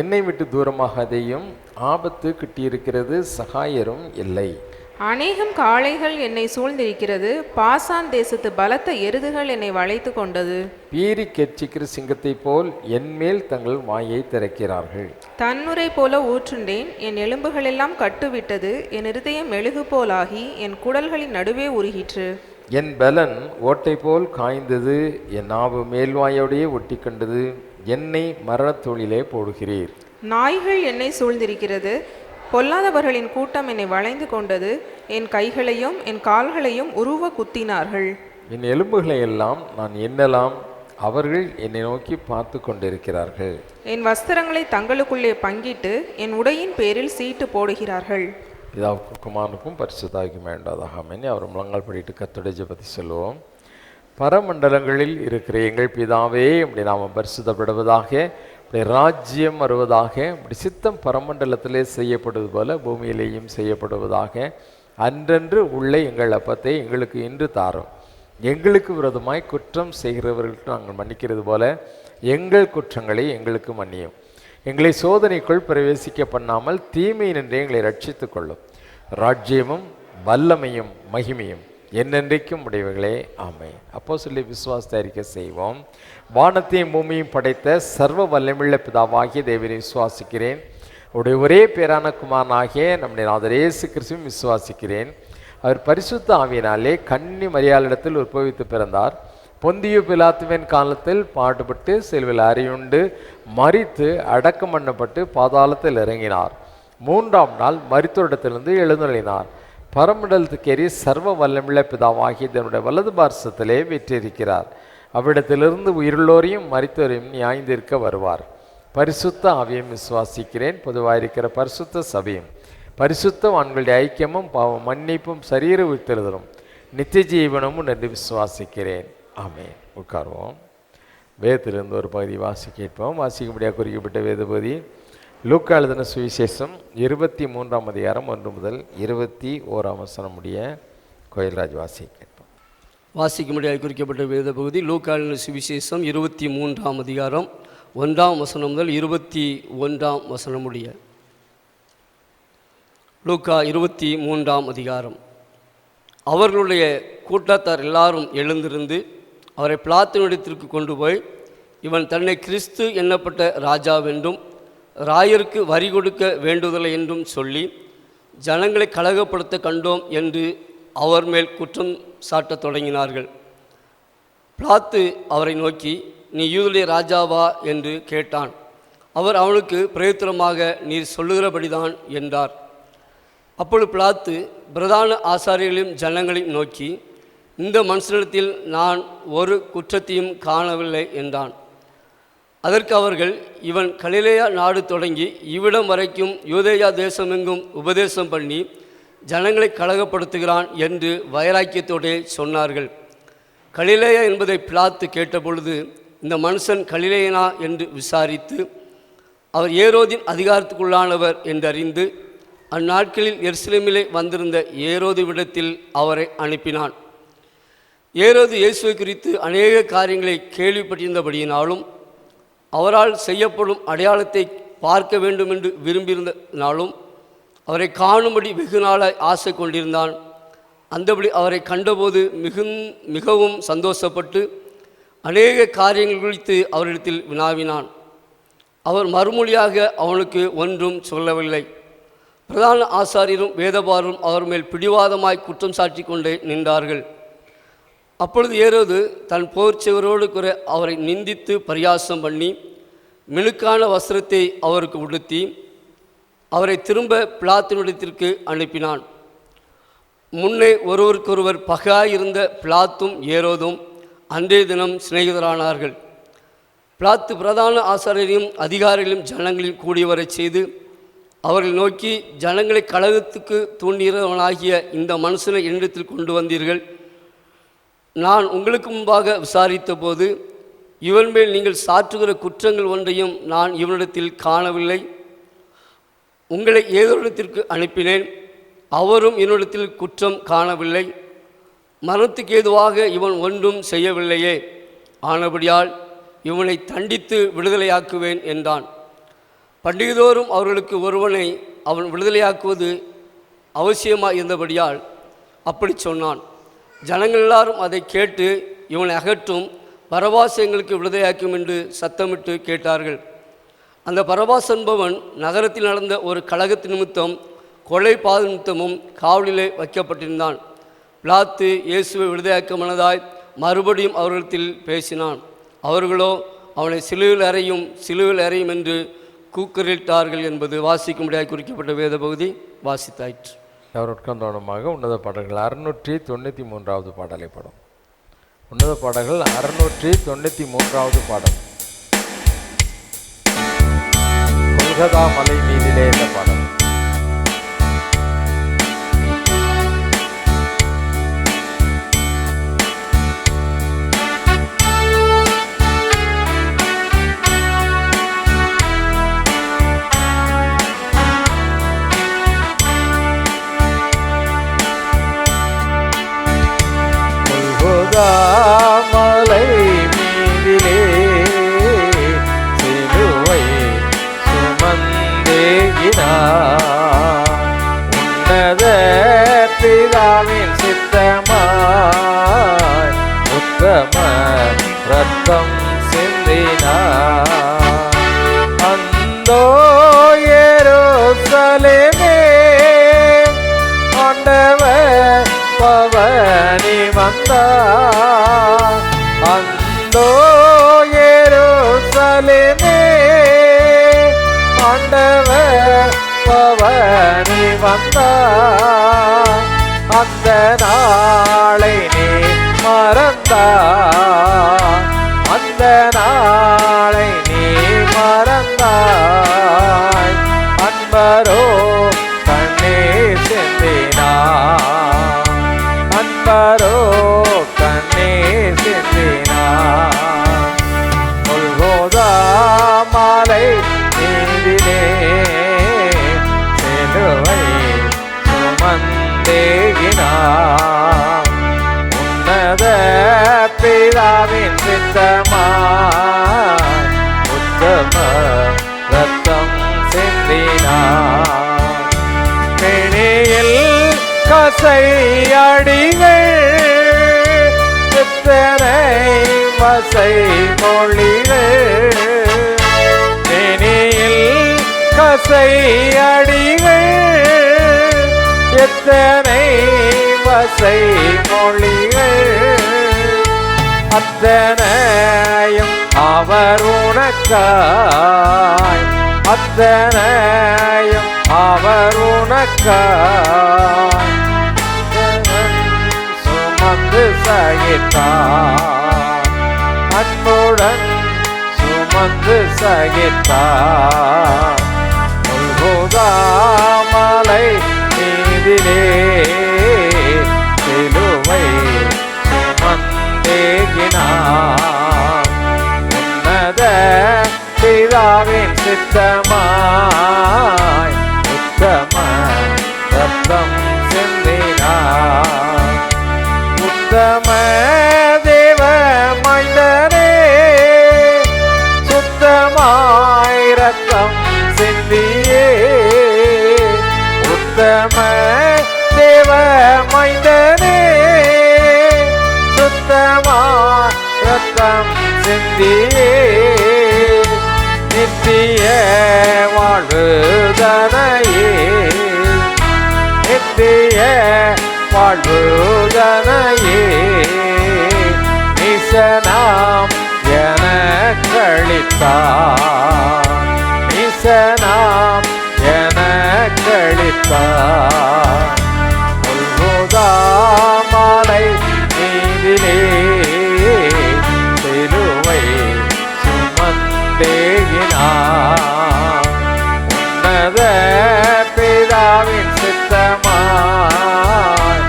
என்னை விட்டு தூரமாகாதையும், ஆபத்து கிட்டியிருக்கிறது, சகாயரும் இல்லை. அநேகம் காளைகள் என்னை சூழ்ந்திருக்கிறது, பாசான் தேசத்து பலத்த எருதுகள் என்னை வளைத்து கொண்டது. பீறி கெர்ச்சிக்கிற சிங்கத்தை போல் என்மேல் தங்கள் வாயை திறக்கிறார்கள். தன்னுரை போல ஊற்றுண்டேன், என் எலும்புகளெல்லாம் கட்டுவிட்டது, என் இருதயம் மெழுகு போலாகி என் குடல்களின் நடுவே உருகிற்று. என் பலன் ஓட்டை போல் காய்ந்தது, என் நாவு மேல்வாயோடையே ஒட்டி கண்டது, என்னை மரணத் தொழிலே போடுகிறீர். நாய்கள் என்னை சூழ்ந்திருக்கிறது, பொல்லாதவர்களின் கூட்டம் என்னை வளைந்து கொண்டது, என் கைகளையும் என் கால்களையும் உருவ குத்தினார்கள். என் எலும்புகளை எல்லாம் நான் எண்ணலாம், அவர்கள் என்னை நோக்கி பார்த்து கொண்டிருக்கிறார்கள். என் வஸ்திரங்களை தங்களுக்குள்ளே பங்கிட்டு என் உடையின் பேரில் சீட்டு போடுகிறார்கள். பிதாவுக்கும் குமாரனுக்கும் பரிசுத்தாவிக்கும் வேண்டாதாக ஆமென். அவர் முழங்கால் படிட்டு கர்த்தருடைய ஜெபத்தை சொல்லுவோம். பரமண்டலங்களில் இருக்கிற எங்கள் பிதாவே, இப்படி நாம் பரிசுத்தப்படுவதாக, இப்படி ராஜ்யம் வருவதாக, இப்படி சித்தம் பரமண்டலத்திலே செய்யப்படுவது போல பூமியிலேயும் செய்யப்படுவதாக. அன்றன்று உள்ள எங்கள் அப்பத்தை எங்களுக்கு இன்று தாரும். எங்களுக்கு விரோதமாய் குற்றம் செய்கிறவர்களுக்கு நாங்கள் மன்னிக்கிறது போல எங்கள் குற்றங்களை எங்களுக்கு மன்னியும். எங்களை சோதனைக்குள் பிரவேசிக்க பண்ணாமல் தீமை நின்று எங்களை ரட்சித்துக் கொள்ளும். ராஜ்யமும் வல்லமையும் மகிமையும் என்னென்றைக்கும் உடையவர்களே, ஆமென். அப்போஸ்தலர் விசுவாசத்தை அறிக்கை செய்வோம். வானத்தையும் பூமியும் படைத்த சர்வ வல்லமையுள்ள பிதாவாகிய தேவனை விசுவாசிக்கிறேன். அவருடைய ஒரே பேரான குமாரனாகிய நம்முடைய நாதர் இயேசு கிறிஸ்துவையும் விசுவாசிக்கிறேன். அவர் பரிசுத்த ஆவியினாலே கன்னி மரியாளிடத்தில் உற்பவித்து பிறந்தார். பொந்தியு பிலாத்துவின் காலத்தில் பாடுபட்டு சிலுவையில் அறையுண்டு மரித்து அடக்கம் பண்ணப்பட்டு பாதாளத்தில் இறங்கினார். 3ஆம் நாள் மரித்தோரிடத்திலிருந்து எழுந்தருளினார். பரமண்டலத்துக்கேறி சர்வ வல்லமுள்ள பிதாவாகிய தன்னுடைய வலது பார்சத்திலே வீற்றிருக்கிறார். அவ்விடத்திலிருந்து உயிருள்ளோரையும் மரித்தோரையும் நியாயந்திருக்க வருவார். பரிசுத்த ஆவியையும் விசுவாசிக்கிறேன். பொதுவாயிருக்கிற பரிசுத்த சபையும் பரிசுத்தவான்களுடைய ஐக்கியமும் பாவம் மன்னிப்பும் சரீர உயிர்த்தெழுதலும் நித்திய ஜீவனமும் என்று விசுவாசிக்கிறேன். ஆமென். உட்கார்வோம். வேதத்திலிருந்து ஒரு பகுதி கேட்போம். வாசிக்கும்படியாக குறிக்கப்பட்ட வேத பகுதி லூக்கா எழுதின சுவிசேஷம் 23ஆம் அதிகாரம் 1 முதல் 21ஆம் வசனம் முடிய. கோயில்ராஜ் கேட்போம். வாசிக்கும்படியாக குறிக்கப்பட்ட வேத பகுதி லூக்கா எழுதின சுவிசேஷம் 23ஆம் அதிகாரம் 1ஆம் வசனம் முதல் 21ஆம் வசனம் முடிய. லூக்கா 23ஆம் அதிகாரம். அவர்களுடைய கூட்டத்தார் எல்லாரும் எழுந்திருந்து அவரை பிலாத்துவினிடத்திற்கு கொண்டு போய், இவன் தன்னை கிறிஸ்து எண்ணப்பட்ட ராஜாவென்றும் ராயருக்கு வரி கொடுக்க வேண்டுதலை என்றும் சொல்லி ஜனங்களை கலகப்படுத்த கண்டோம் என்று அவர் மேல் குற்றம் சாட்டத் தொடங்கினார்கள். பிலாத்து அவரை நோக்கி, நீ யூதருடைய ராஜாவா என்று கேட்டான். அவர் அவனுக்கு பிரயுத்தரமாக, நீர் சொல்லுகிறபடிதான் என்றார். அப்பொழுது பிலாத்து பிரதான ஆசாரியர்களையும் ஜனங்களையும் நோக்கி, இந்த மனுஷனிடத்தில் நான் ஒரு குற்றத்தையும் காணவில்லை என்றான். அதற்கு அவர்கள், இவன் கலிலேயா நாடு தொடங்கி இவ்விடம் வரைக்கும் யூதேயா தேசமெங்கும் உபதேசம் பண்ணி ஜனங்களை கலகப்படுத்துகிறான் என்று வைராக்கியத்தோடே சொன்னார்கள். கலிலேயா என்பதை பிலாத்து கேட்டபொழுது, இந்த மனுஷன் கலிலேயனா என்று விசாரித்து, அவர் ஏரோதின் அதிகாரத்துக்குள்ளானவர் என்றறிந்து அந்நாட்களில் எருசலேமிலே வந்திருந்த ஏரோதுவிடத்தில் அவரை அனுப்பினான். ஏரோது இயேசுவை குறித்து அநேக காரியங்களை கேள்விப்பட்டிருந்தபடியினாலும் அவரால் செய்யப்படும் அடையாளத்தை பார்க்க வேண்டும் என்று விரும்பியிருந்தனாலும் அவரை காணும்படி வெகு நாளாய் ஆசை கொண்டிருந்தான். அந்தபடி அவரை கண்டபோது மிகவும் சந்தோஷப்பட்டு அநேக காரியங்கள் குறித்து அவரிடத்தில் வினாவினான். அவர் மறுமொழியாக அவனுக்கு ஒன்றும் சொல்லவில்லை. பிரதான ஆசாரியரும் வேதபாரரும் அவர் மேல் பிடிவாதமாய் குற்றம் சாட்டி கொண்டே நின்றார்கள். அப்பொழுது ஏரோது தன் போர்ச்சவரோடு கூட அவரை நிந்தித்து பரியாசம் பண்ணி மினுக்கான வஸ்திரத்தை அவருக்கு உடுத்தி அவரை திரும்ப பிலாத்தினிடத்திற்கு அனுப்பினான். முன்னே ஒருவருக்கொருவர் பகையாயிருந்த பிலாத்தும் ஏரோதும் அன்றைய தினம் சிநேகிதரானார்கள். பிலாத்து பிரதான ஆசாரியரையும் அதிகாரிகளையும் ஜனங்களையும் கூடியவரை செய்து அவர்கள் நோக்கி, ஜனங்களை கலகத்துக்கு தூண்டியவனாகிய இந்த மனுஷனை என்னிடத்தில் கொண்டு வந்தீர்கள். நான் உங்களுக்கு முன்பாக விசாரித்த போது இவன் மேல் நீங்கள் சாற்றுகிற குற்றங்கள் ஒன்றையும் நான் இவனிடத்தில் காணவில்லை. உங்களை ஏதோரிடத்திற்கு அனுப்பினேன், அவரும் என்னிடத்தில் குற்றம் காணவில்லை. மரணத்துக்கு ஏதுவாக இவன் ஒன்றும் செய்யவில்லையே. ஆனபடியால் இவனை தண்டித்து விடுதலையாக்குவேன் என்றான். பண்டிகைதோறும் அவர்களுக்கு ஒருவனை அவன் விடுதலையாக்குவது அவசியமாக இருந்தபடியால் அப்படி சொன்னான். ஜனங்கள் எல்லாரும் அதை கேட்டு, இவனை அகற்றும், பரபாஸ் எங்களுக்கு விடுதலையாக்கும் என்று சத்தமிட்டு கேட்டார்கள். அந்த பரபாஸ் என்பவன் நகரத்தில் நடந்த ஒரு கலகத்து நிமித்தம் கொலை பாது நிமித்தமும் காவலிலே வைக்கப்பட்டிருந்தான். பிலாத்து இயேசுவை விடுதலையாக்க மனதாய் மறுபடியும் அவர்களிடத்தில் பேசினான். அவர்களோ அவனை சிலுவையில் அறையும் என்று கூக்குரலிட்டார்கள் என்பது வாசிக்கும்படியாக குறிக்கப்பட்ட வேத பகுதி வாசித்தாயிற்று. அவர் உட்கார்ந்தோனமாக உன்னத பாடல்கள் 693வது பாடலை படம். உன்னத பாடல்கள் 693வது பாடல். கொல்கதா மலை மீதிலே இந்த பாடல். மலை மீதிலே சிலுவை சுமந்தேகினார், உன்னத பிதாவின் சித்தமாய் உத்தம ரத்தம் சிந்தினார். அந்தோ எருசலேமே ஆண்டவர் பவனி வந்தார். அந்தோ எருசலேமே ஆண்டவர் பவனி வந்தார். அந்த நாளை நீ மறந்தார், அந்த நாளை நீ மறந்தாய். அன்பரோ கண்ணீர் சிந்தினார், அன்பரோ கண்ணீர் சிந்தினார். கொல்கோதா மலை மீதிலே சிலுவை சுமந்தேகினார், உன்னத பிதாவின் சித்தமாய் உத்தம ரத்தம் சிந்தினார். பிணியில் கசையடிகள் எத்தனை வசை மொழிகள், பிணியில் கசையடிகள் எத்தனை வசை மொழிகள், அத்தனையும் அவர் உனக்காய், அத்தனையும் அவர் உனக்காய் சுமந்து சகித்தார், அன்புடன் சுமந்து சகித்தார். கொல்கோதா மலை மீதிலே சிலுவை சுமந்தேகினார், ரத்தம் சிந்தியே நித்திய வாழ்வுதனையே நித்திய வாழ்வுதனையே நிசனாம் எனக்களித்தார் நிசனாம் எனக்களித்தார் கொல்கோதா மாலை மீதிலே சிலுவை சுமந்தேகினார் உன்னத பிதாவின் சித்தமாய்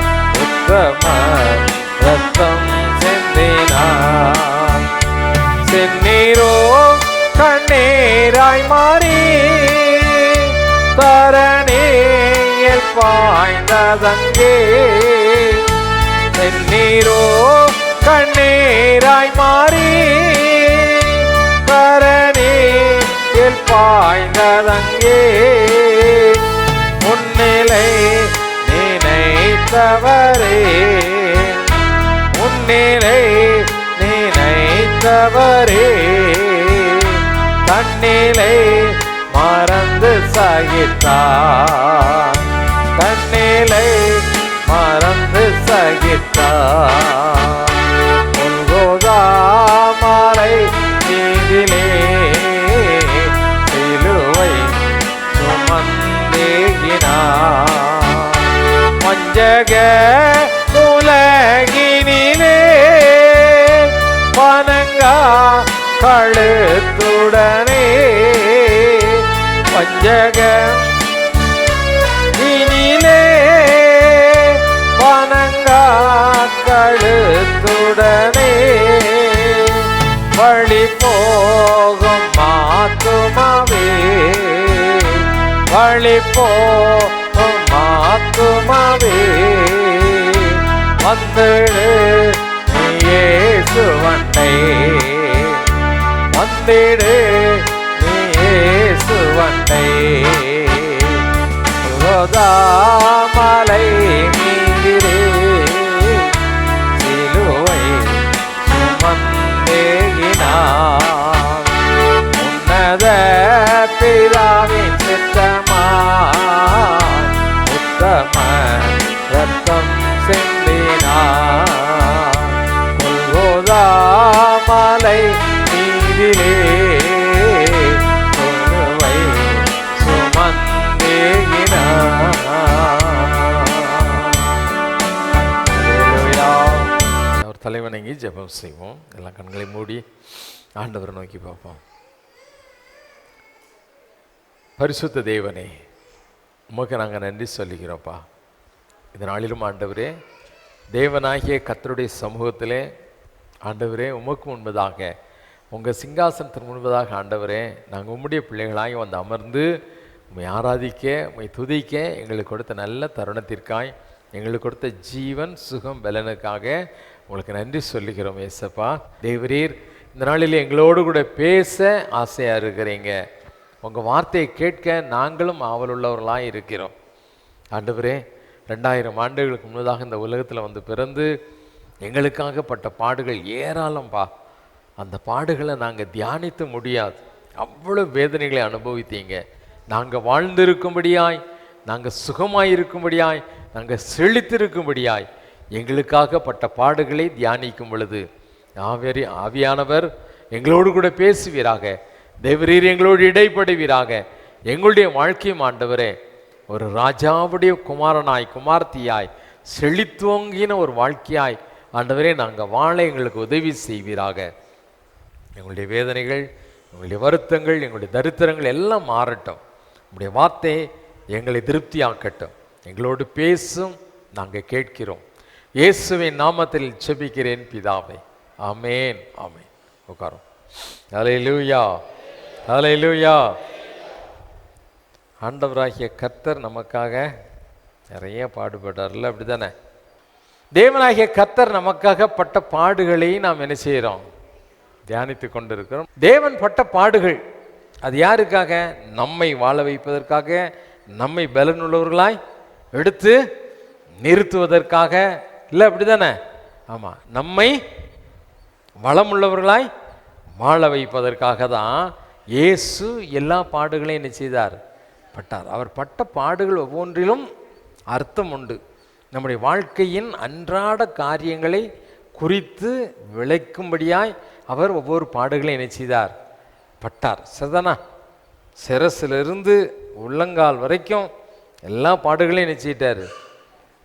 உத்தம ரத்தம் சிந்தினார் செந்நீரோ கண்ணீராய் மாறி தரணியில் பாய்ந்ததங்கே செந்நீரோ கண்ணீராய் மாறி தரணியில் பாய்ந்ததங்கே முன்னிலை நினைத்தவரே முன்னிலை நினைத்தவரே தன்னிலை மறந்து சகித்தார் தன்னிலை மறந்து சகித்தார் கொல்கோதா மாலை மீதிலே சிலுவை சுமந்தேகினார் வஞ்சக உலகினிலே பனங்கா கழுத்துடனே வஞ்சக இனிலே பனங்கா கழுத்துடனே வழி போகும் மாத்துமாவே வழி போகும் மாத்துமாவே வந்துடு நீ இயேசுவண்டை வந்திடு நீ இயேசுவண்டை கொல்கோதா மாலை மீதிலே சிலுவை சுமந்தேகினார் உன்னத பிதாவின் சித்தமாய் உத்தம ரத்தம் சிந்தினார் கொல்கோதா மாலை மீதிலே சிலுவை சுமந்தேகினார். அல்லேலூயா. ஒரு தலைவணங்கி ஜெபம் செய்வோம். எல்லாம் கண்களை மூடி ஆண்டவரை நோக்கி பார்ப்போம். பரிசுத்த தேவனே, உமக்கு நாங்கள் நன்றி சொல்லிக்கிறோம்ப்பா. இந்த நாளிலும் ஆண்டவரே, தேவனாகிய கர்த்தருடைய சமூகத்திலே ஆண்டவரே, உமக்கு முன்பதாக உங்கள் சிங்காசனத்திற்கு முன்பதாக ஆண்டவரே, நாங்கள் உம்முடைய பிள்ளைகளாக வந்து அமர்ந்து உம்மை ஆராதிக்க, உம்மை துதிக்க எங்களுக்கு கொடுத்த நல்ல தருணத்திற்காய், எங்களுக்கு கொடுத்த ஜீவன் சுகம் பலனுக்காக உங்களுக்கு நன்றி சொல்லிக்கிறோம் ஏசப்பா. தேவரீர் இந்த நாளில் எங்களோடு கூட பேச ஆசையாக இருக்கிறீங்க. உங்கள் வார்த்தையை கேட்க நாங்களும் ஆவலுள்ளவர்களாக இருக்கிறோம் ஆண்டவரே. 2000 ஆண்டுகளுக்கு முன்னதாக இந்த உலகத்தில் வந்து பிறந்து எங்களுக்காக பட்ட பாடுகள் ஏராளம்பா. அந்த பாடுகளை நாங்கள் தியானித்த முடியாது. அவ்வளோ வேதனைகளை அனுபவித்தீங்க. நாங்கள் வாழ்ந்திருக்கும்படியாய், நாங்கள் சுகமாய் இருக்கும்படியாய், நாங்கள் செழித்திருக்கும்படியாய் எங்களுக்காக பட்ட பாடுகளை தியானிக்கும் பொழுது ஆவியானவர் எங்களோடு கூட பேசுவீராக. தேவரீர் எங்களோடு இடைப்படுவீராக. எங்களுடைய வாழ்க்கையும் ஆண்டவரே ஒரு ராஜாவுடைய குமாரனாய் குமார்த்தியாய் செழித்துவங்கின ஒரு வாழ்க்கையாய் ஆண்டவரே நாங்கள் வாழ எங்களுக்கு உதவி செய்வீராக. எங்களுடைய வேதனைகள், எங்களுடைய வருத்தங்கள், எங்களுடைய தரித்திரங்கள் எல்லாம் மாறட்டும். உங்களுடைய வார்த்தை எங்களை திருப்தியாக்கட்டும். எங்களோடு பேசும், நாங்கள் கேட்கிறோம். இயேசுவின் நாமத்தில் ஜெபிக்கிறேன் பிதாவே, ஆமேன் ஆமேன். உட்காரும். ஹல்லேலூயா ஹல்லேலூயா. ஆண்டவராகிய கர்த்தர் நமக்காக நிறைய பாடுபட்டார்ல, அப்படி தானே? தேவனாகிய கர்த்தர் நமக்காக பட்ட பாடுகளை நாம் என்ன செய்கிறோம்? தியானித்து கொண்டிருக்கிறோம். தேவன் பட்ட பாடுகள் அது யாருக்காக? நம்மை வாழ வைப்பதற்காக, நம்மை பலனுள்ளவர்களாய் எடுத்து நிறுத்துவதற்காக இல்லை, அப்படி தானே? ஆமாம், நம்மை வளமுள்ளவர்களாய் வாழ வைப்பதற்காக தான் இயேசு எல்லா பாடுகளையும் என்ன செய்தார்? பட்டார். அவர் பட்ட பாடுகள் ஒவ்வொன்றிலும் அர்த்தம் உண்டு. நம்முடைய வாழ்க்கையின் அன்றாட காரியங்களை குறித்து விளக்கும்படியாய் அவர் ஒவ்வொரு பாடுகளையும் என்ன செய்தார்? பட்டார். சரிதானா? சிரசிலிருந்து உள்ளங்கால் வரைக்கும் எல்லா பாடுகளையும் என்ன செய்தார்?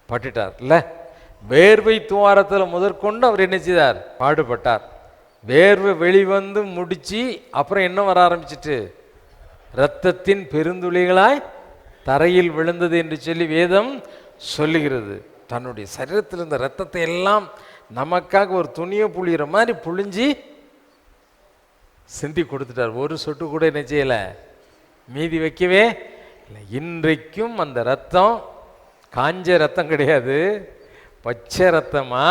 பட்டுட்டார். இல்லை, வேர்வை துவாரத்தில் முதற்கொண்டு அவர் என்ன செய்தார்? பாடுபட்டார். வேர்வை வெளிவந்து முடிச்சு அப்புறம் என்ன வர ஆரம்பிச்சிட்டு? இரத்தத்தின் பெருந்துளிகளாய் தரையில் விழுந்தது என்று சொல்லி வேதம் சொல்லுகிறது. தன்னுடைய சரீரத்தில் இருந்த இரத்தத்தை எல்லாம் நமக்காக ஒரு துணியை புளிகிற மாதிரி புழிஞ்சி சிந்தி கொடுத்துட்டார். ஒரு சொட்டு கூட என்ன செய்யலை, மீதி வைக்கவே இல்லை. இன்றைக்கும் அந்த இரத்தம் காஞ்ச ரத்தம் கிடையாது, பச்சை ரத்தமா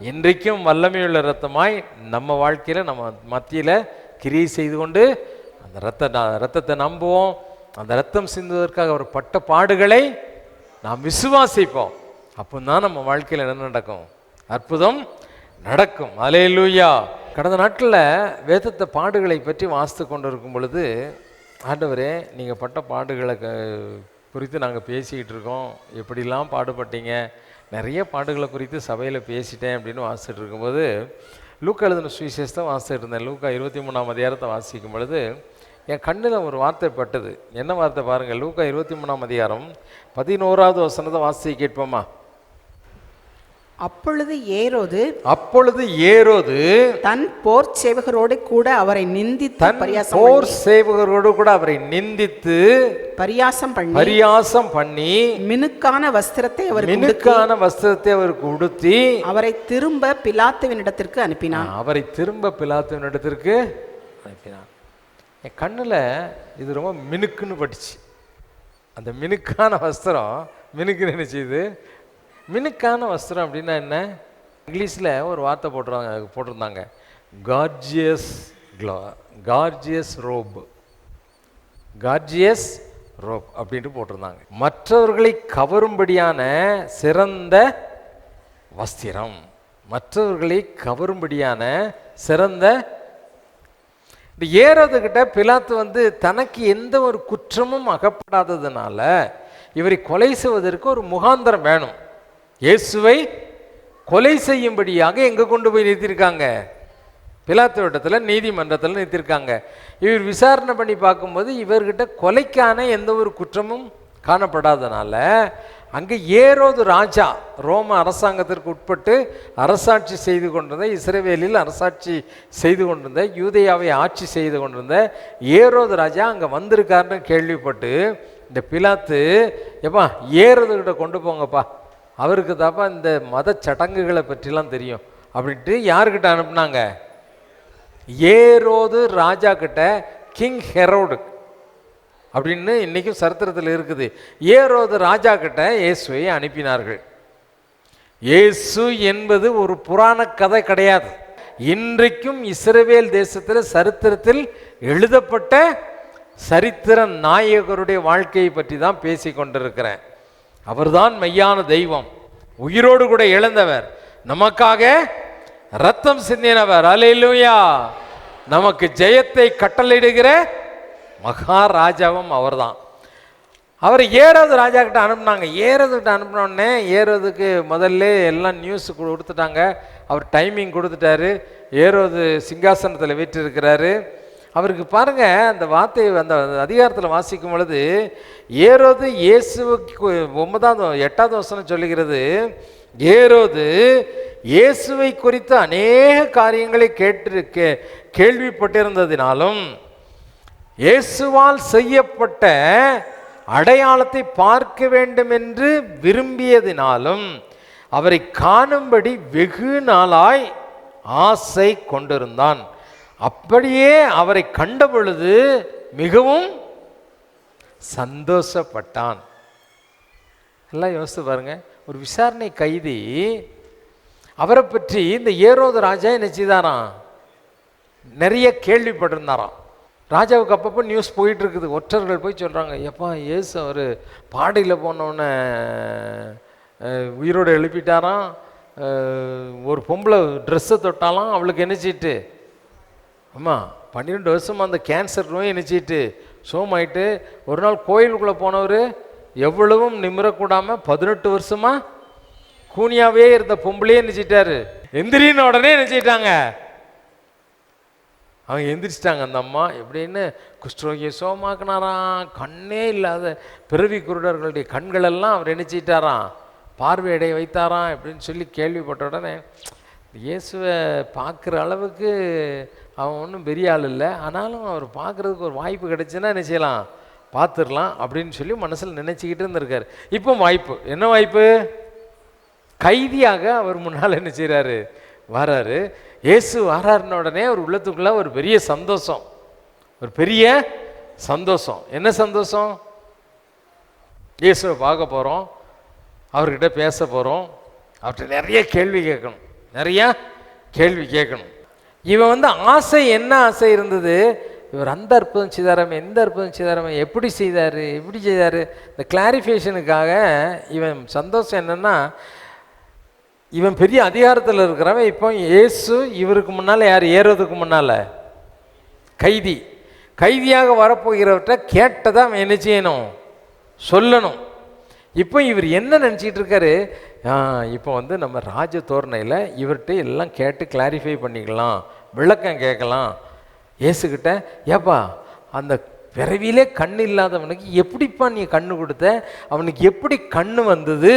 இன்றைக்கும் வல்லமையுள்ள ரத்தமாய் நம்ம வாழ்க்கையில் நம்ம மத்தியில் கிரியை செய்து கொண்டு அந்த ரத்தத்தை நம்புவோம். அந்த ரத்தம் சிந்துவதற்காக அவர் பட்ட பாடுகளை நாம் விசுவாசிப்போம். அப்போ தான் நம்ம வாழ்க்கையில் என்ன நடக்கும்? அற்புதம் நடக்கும். அல்லேலூயா. கடந்த நாட்களில் வேதத்தை பாடுகளை பற்றி வாசித்து கொண்டு இருக்கும் பொழுது, ஆண்டவரே நீங்கள் பட்ட பாடுகளை குறித்து நாங்கள் பேசிக்கிட்டு இருக்கோம், எப்படிலாம் பாடுபட்டீங்க, நிறைய பாடுகளை குறித்து சபையில் பேசிட்டேன் அப்படின்னு வாசிச்சுட்டு இருக்கும்போது லூக்கா எழுதின சுவிசேஷத்தை வாசிச்சுட்டு இருந்தேன். லூக்கா 23ஆம் அதிகாரத்தை வாசிக்கும் பொழுது என் கண்ணில் ஒரு வார்த்தை பட்டது. என்ன வார்த்தை பாருங்கள்? லூக்கா 23ஆம் அதிகாரம் 11வது வசனத்தை வாசித்து கேட்போமா? அப்பொழுது ஏரோது தன் போர் சேவகரோடு கூட அவரை நிந்தித்து பரியாசம் பண்ணி மினுக்கான வஸ்திரத்தை அவருக்கு உடுத்தி அவரை திரும்ப பிலாத்துவினிடத்திற்கு அனுப்பினான். என் கண்ணில் இது ரொம்ப மினுக்குன்னு பட்டுச்சு. அந்த மினுக்கான வஸ்திரம், மினுக்குன்னு என்ன செய்யுது? மினுக்கான வஸ்திரம் அப்படின்னா என்ன? இங்கிலீஷில் ஒரு வார்த்தை போட்டிருந்தாங்க, கார்ஜியஸ் ரோப் அப்படின்ட்டு போட்டிருந்தாங்க. மற்றவர்களை கவரும்படியான சிறந்த வஸ்திரம், மற்றவர்களை கவரும்படியான சிறந்த. இந்த ஏரோதுகிட்ட பிலாத்து தனக்கு எந்த ஒரு குற்றமும் அகப்படாததுனால இவரை கொலை செய்வதற்கு ஒரு முகாந்திரம் வேணும். இயேசுவை கொலை செய்யும்படியாக எங்கே கொண்டு போய் நிறுத்தியிருக்காங்க? பிலாத்துவிடத்தில், நீதிமன்றத்தில் நிறுத்தியிருக்காங்க. இவர் விசாரணை பண்ணி பார்க்கும்போது இவர்கிட்ட கொலைக்கான எந்த ஒரு குற்றமும் காணப்படாதனால அங்கே ஏரோது ராஜா, ரோம அரசாங்கத்திற்கு உட்பட்டு அரசாட்சி செய்து கொண்டிருந்த, இஸ்ரவேலில் அரசாட்சி செய்து கொண்டிருந்த, யூதேயாவை ஆட்சி செய்து கொண்டிருந்த ஏரோது ராஜா அங்கே வந்திருக்காருன்னு கேள்விப்பட்டு இந்த பிலாத்து, எப்பா ஏரோதுகிட்ட கொண்டு போங்கப்பா, அவருக்கு தாப்பா இந்த மத சடங்குகளை பற்றிலாம் தெரியும் அப்படின்ட்டு யாருக்கிட்ட அனுப்புனாங்க? ஏரோது ராஜா கிட்ட, கிங் ஹெரோடு அப்படின்னு இன்றைக்கும் சரித்திரத்தில் இருக்குது. ஏரோது ராஜா கிட்ட இயேசுவை அனுப்பினார்கள். இயேசு என்பது ஒரு புராண கதை கிடையாது. இன்றைக்கும் இஸ்ரவேல் தேசத்தில் சரித்திரத்தில் எழுதப்பட்ட சரித்திர நாயகருடைய வாழ்க்கையை பற்றி தான் பேசி கொண்டிருக்கிறேன். அவர்தான் மெய்யான தெய்வம், உயிரோடு கூட இழந்தவர், நமக்காக ரத்தம் சிந்தினவர். அல்லேலூயா. நமக்கு ஜெயத்தை கட்டளையிடுகிற மகாராஜாவும் அவர்தான். அவர் ஏரோது ராஜா கிட்ட அனுப்புனாங்க. ஏரோதுகிட்ட அனுப்பினோடனே ஏரோதுக்கு முதல்ல எல்லாம் நியூஸ் கொடுத்துட்டாங்க. அவர் டைமிங் கொடுத்துட்டாரு. ஏரோது சிங்காசனத்தில் வீற்றிருக்கிறாரு. அவருக்கு பாருங்க, அந்த வார்த்தை அந்த அதிகாரத்தில் வாசிக்கும் பொழுது ஏரோது இயேசுவுக்கு 8வது வசனம் சொல்லுகிறது, ஏரோது இயேசுவை குறித்து அநேக காரியங்களை கேள்விப்பட்டிருந்ததினாலும் இயேசுவால் செய்யப்பட்ட அடையாளத்தை பார்க்க வேண்டும் என்று விரும்பியதினாலும் அவரை காணும்படி வெகு நாளாய் ஆசை கொண்டிருந்தான். அப்படியே அவரை கண்ட பொழுது மிகவும் சந்தோஷப்பட்டான். எல்லாம் யோசித்து பாருங்க, ஒரு விசாரணை கைதி அவரை பற்றி இந்த ஏரோது ராஜா என்ன செய்தாராம்? நிறைய கேள்விப்பட்டிருந்தாராம். ராஜாவுக்கு அப்பப்போ நியூஸ் போயிட்டு இருக்குது. ஒற்றர்கள் போய் சொல்கிறாங்க, எப்பா ஏசு அவர் பாடியில் போனோடனே உயிரோடு எழுப்பிட்டாராம், ஒரு பொம்பளை ட்ரெஸ்ஸை தொட்டாலும் அவளுக்கு என்னச்சிட்டு, ஆமாம் 12 வருஷமாக அந்த கேன்சர் நோய் என்னச்சிட்டு சோமாயிட்டு, ஒரு நாள் கோயிலுக்குள்ளே போனவர் எவ்வளவும் நிமிரக்கூடாமல் 18 வருஷமாக கூனியாவே இருந்த பொம்பளையே நினச்சிட்டாரு. எந்திரின்னு உடனே நினச்சிட்டாங்க, அவங்க எந்திரிச்சிட்டாங்க. அந்த அம்மா எப்படின்னு குஷ்டரோகியை சோமாக்குனாராம். கண்ணே இல்லாத பிறவி குருடர்களுடைய கண்களெல்லாம் அவர் நினச்சிட்டாராம், பார்வையடைய வைத்தாராம் அப்படின்னு சொல்லி கேள்விப்பட்ட உடனே இயேசுவை பார்க்குற அளவுக்கு அவன் ஒன்றும் பெரிய ஆள் இல்லை, ஆனாலும் அவர் பார்க்குறதுக்கு ஒரு வாய்ப்பு கிடைச்சுன்னா என்ன செய்யலாம், பார்த்துடலாம் அப்படின்னு சொல்லி மனசில் நினச்சிக்கிட்டு இருந்திருக்காரு. இப்போ வாய்ப்பு, என்ன வாய்ப்பு, கைதியாக அவர் முன்னால் என்ன செய்கிறாரு, வராரு. இயேசு வராருன்ன உடனே ஒரு உள்ளத்துக்குள்ளே ஒரு பெரிய சந்தோஷம், ஒரு பெரிய சந்தோஷம். என்ன சந்தோஷம், இயேசுவை பார்க்க போகிறோம், அவர்கிட்ட பேச போகிறோம், அவர்கிட்ட நிறைய கேள்வி கேட்கணும், நிறையா கேள்வி கேட்கணும். இவன் ஆசை, என்ன ஆசை இருந்தது, இவர் அந்த அற்புதம் செய்தாராமே, எந்த அற்புதம் செய்தாராமே, எப்படி செய்தார், எப்படி செய்தார், இந்த கிளாரிஃபிகேஷனுக்காக இவன் சந்தோஷம் என்னென்னா, இவன் பெரிய அதிகாரத்தில் இருக்கிறவன். இப்போ இயேசு இவருக்கு முன்னால் யார், ஏறுவதுக்கு முன்னால் கைதி, கைதியாக வரப்போகிறவர்கிட்ட கேட்டதை அவன் என்ன செய்யணும், சொல்லணும். இப்போ இவர் என்ன நினச்சிக்கிட்டு இருக்காரு, இப்போ நம்ம ராஜ தோரணையில் இவர்கிட்ட எல்லாம் கேட்டு கிளாரிஃபை பண்ணிக்கலாம், விளக்கம் கேட்கலாம். இயேசுக்கிட்ட, ஏப்பா அந்த பிறவிலே கண் இல்லாதவனுக்கு எப்படிப்பா நீ கண்ணு கொடுத்த, அவனுக்கு எப்படி கண்ணு வந்தது,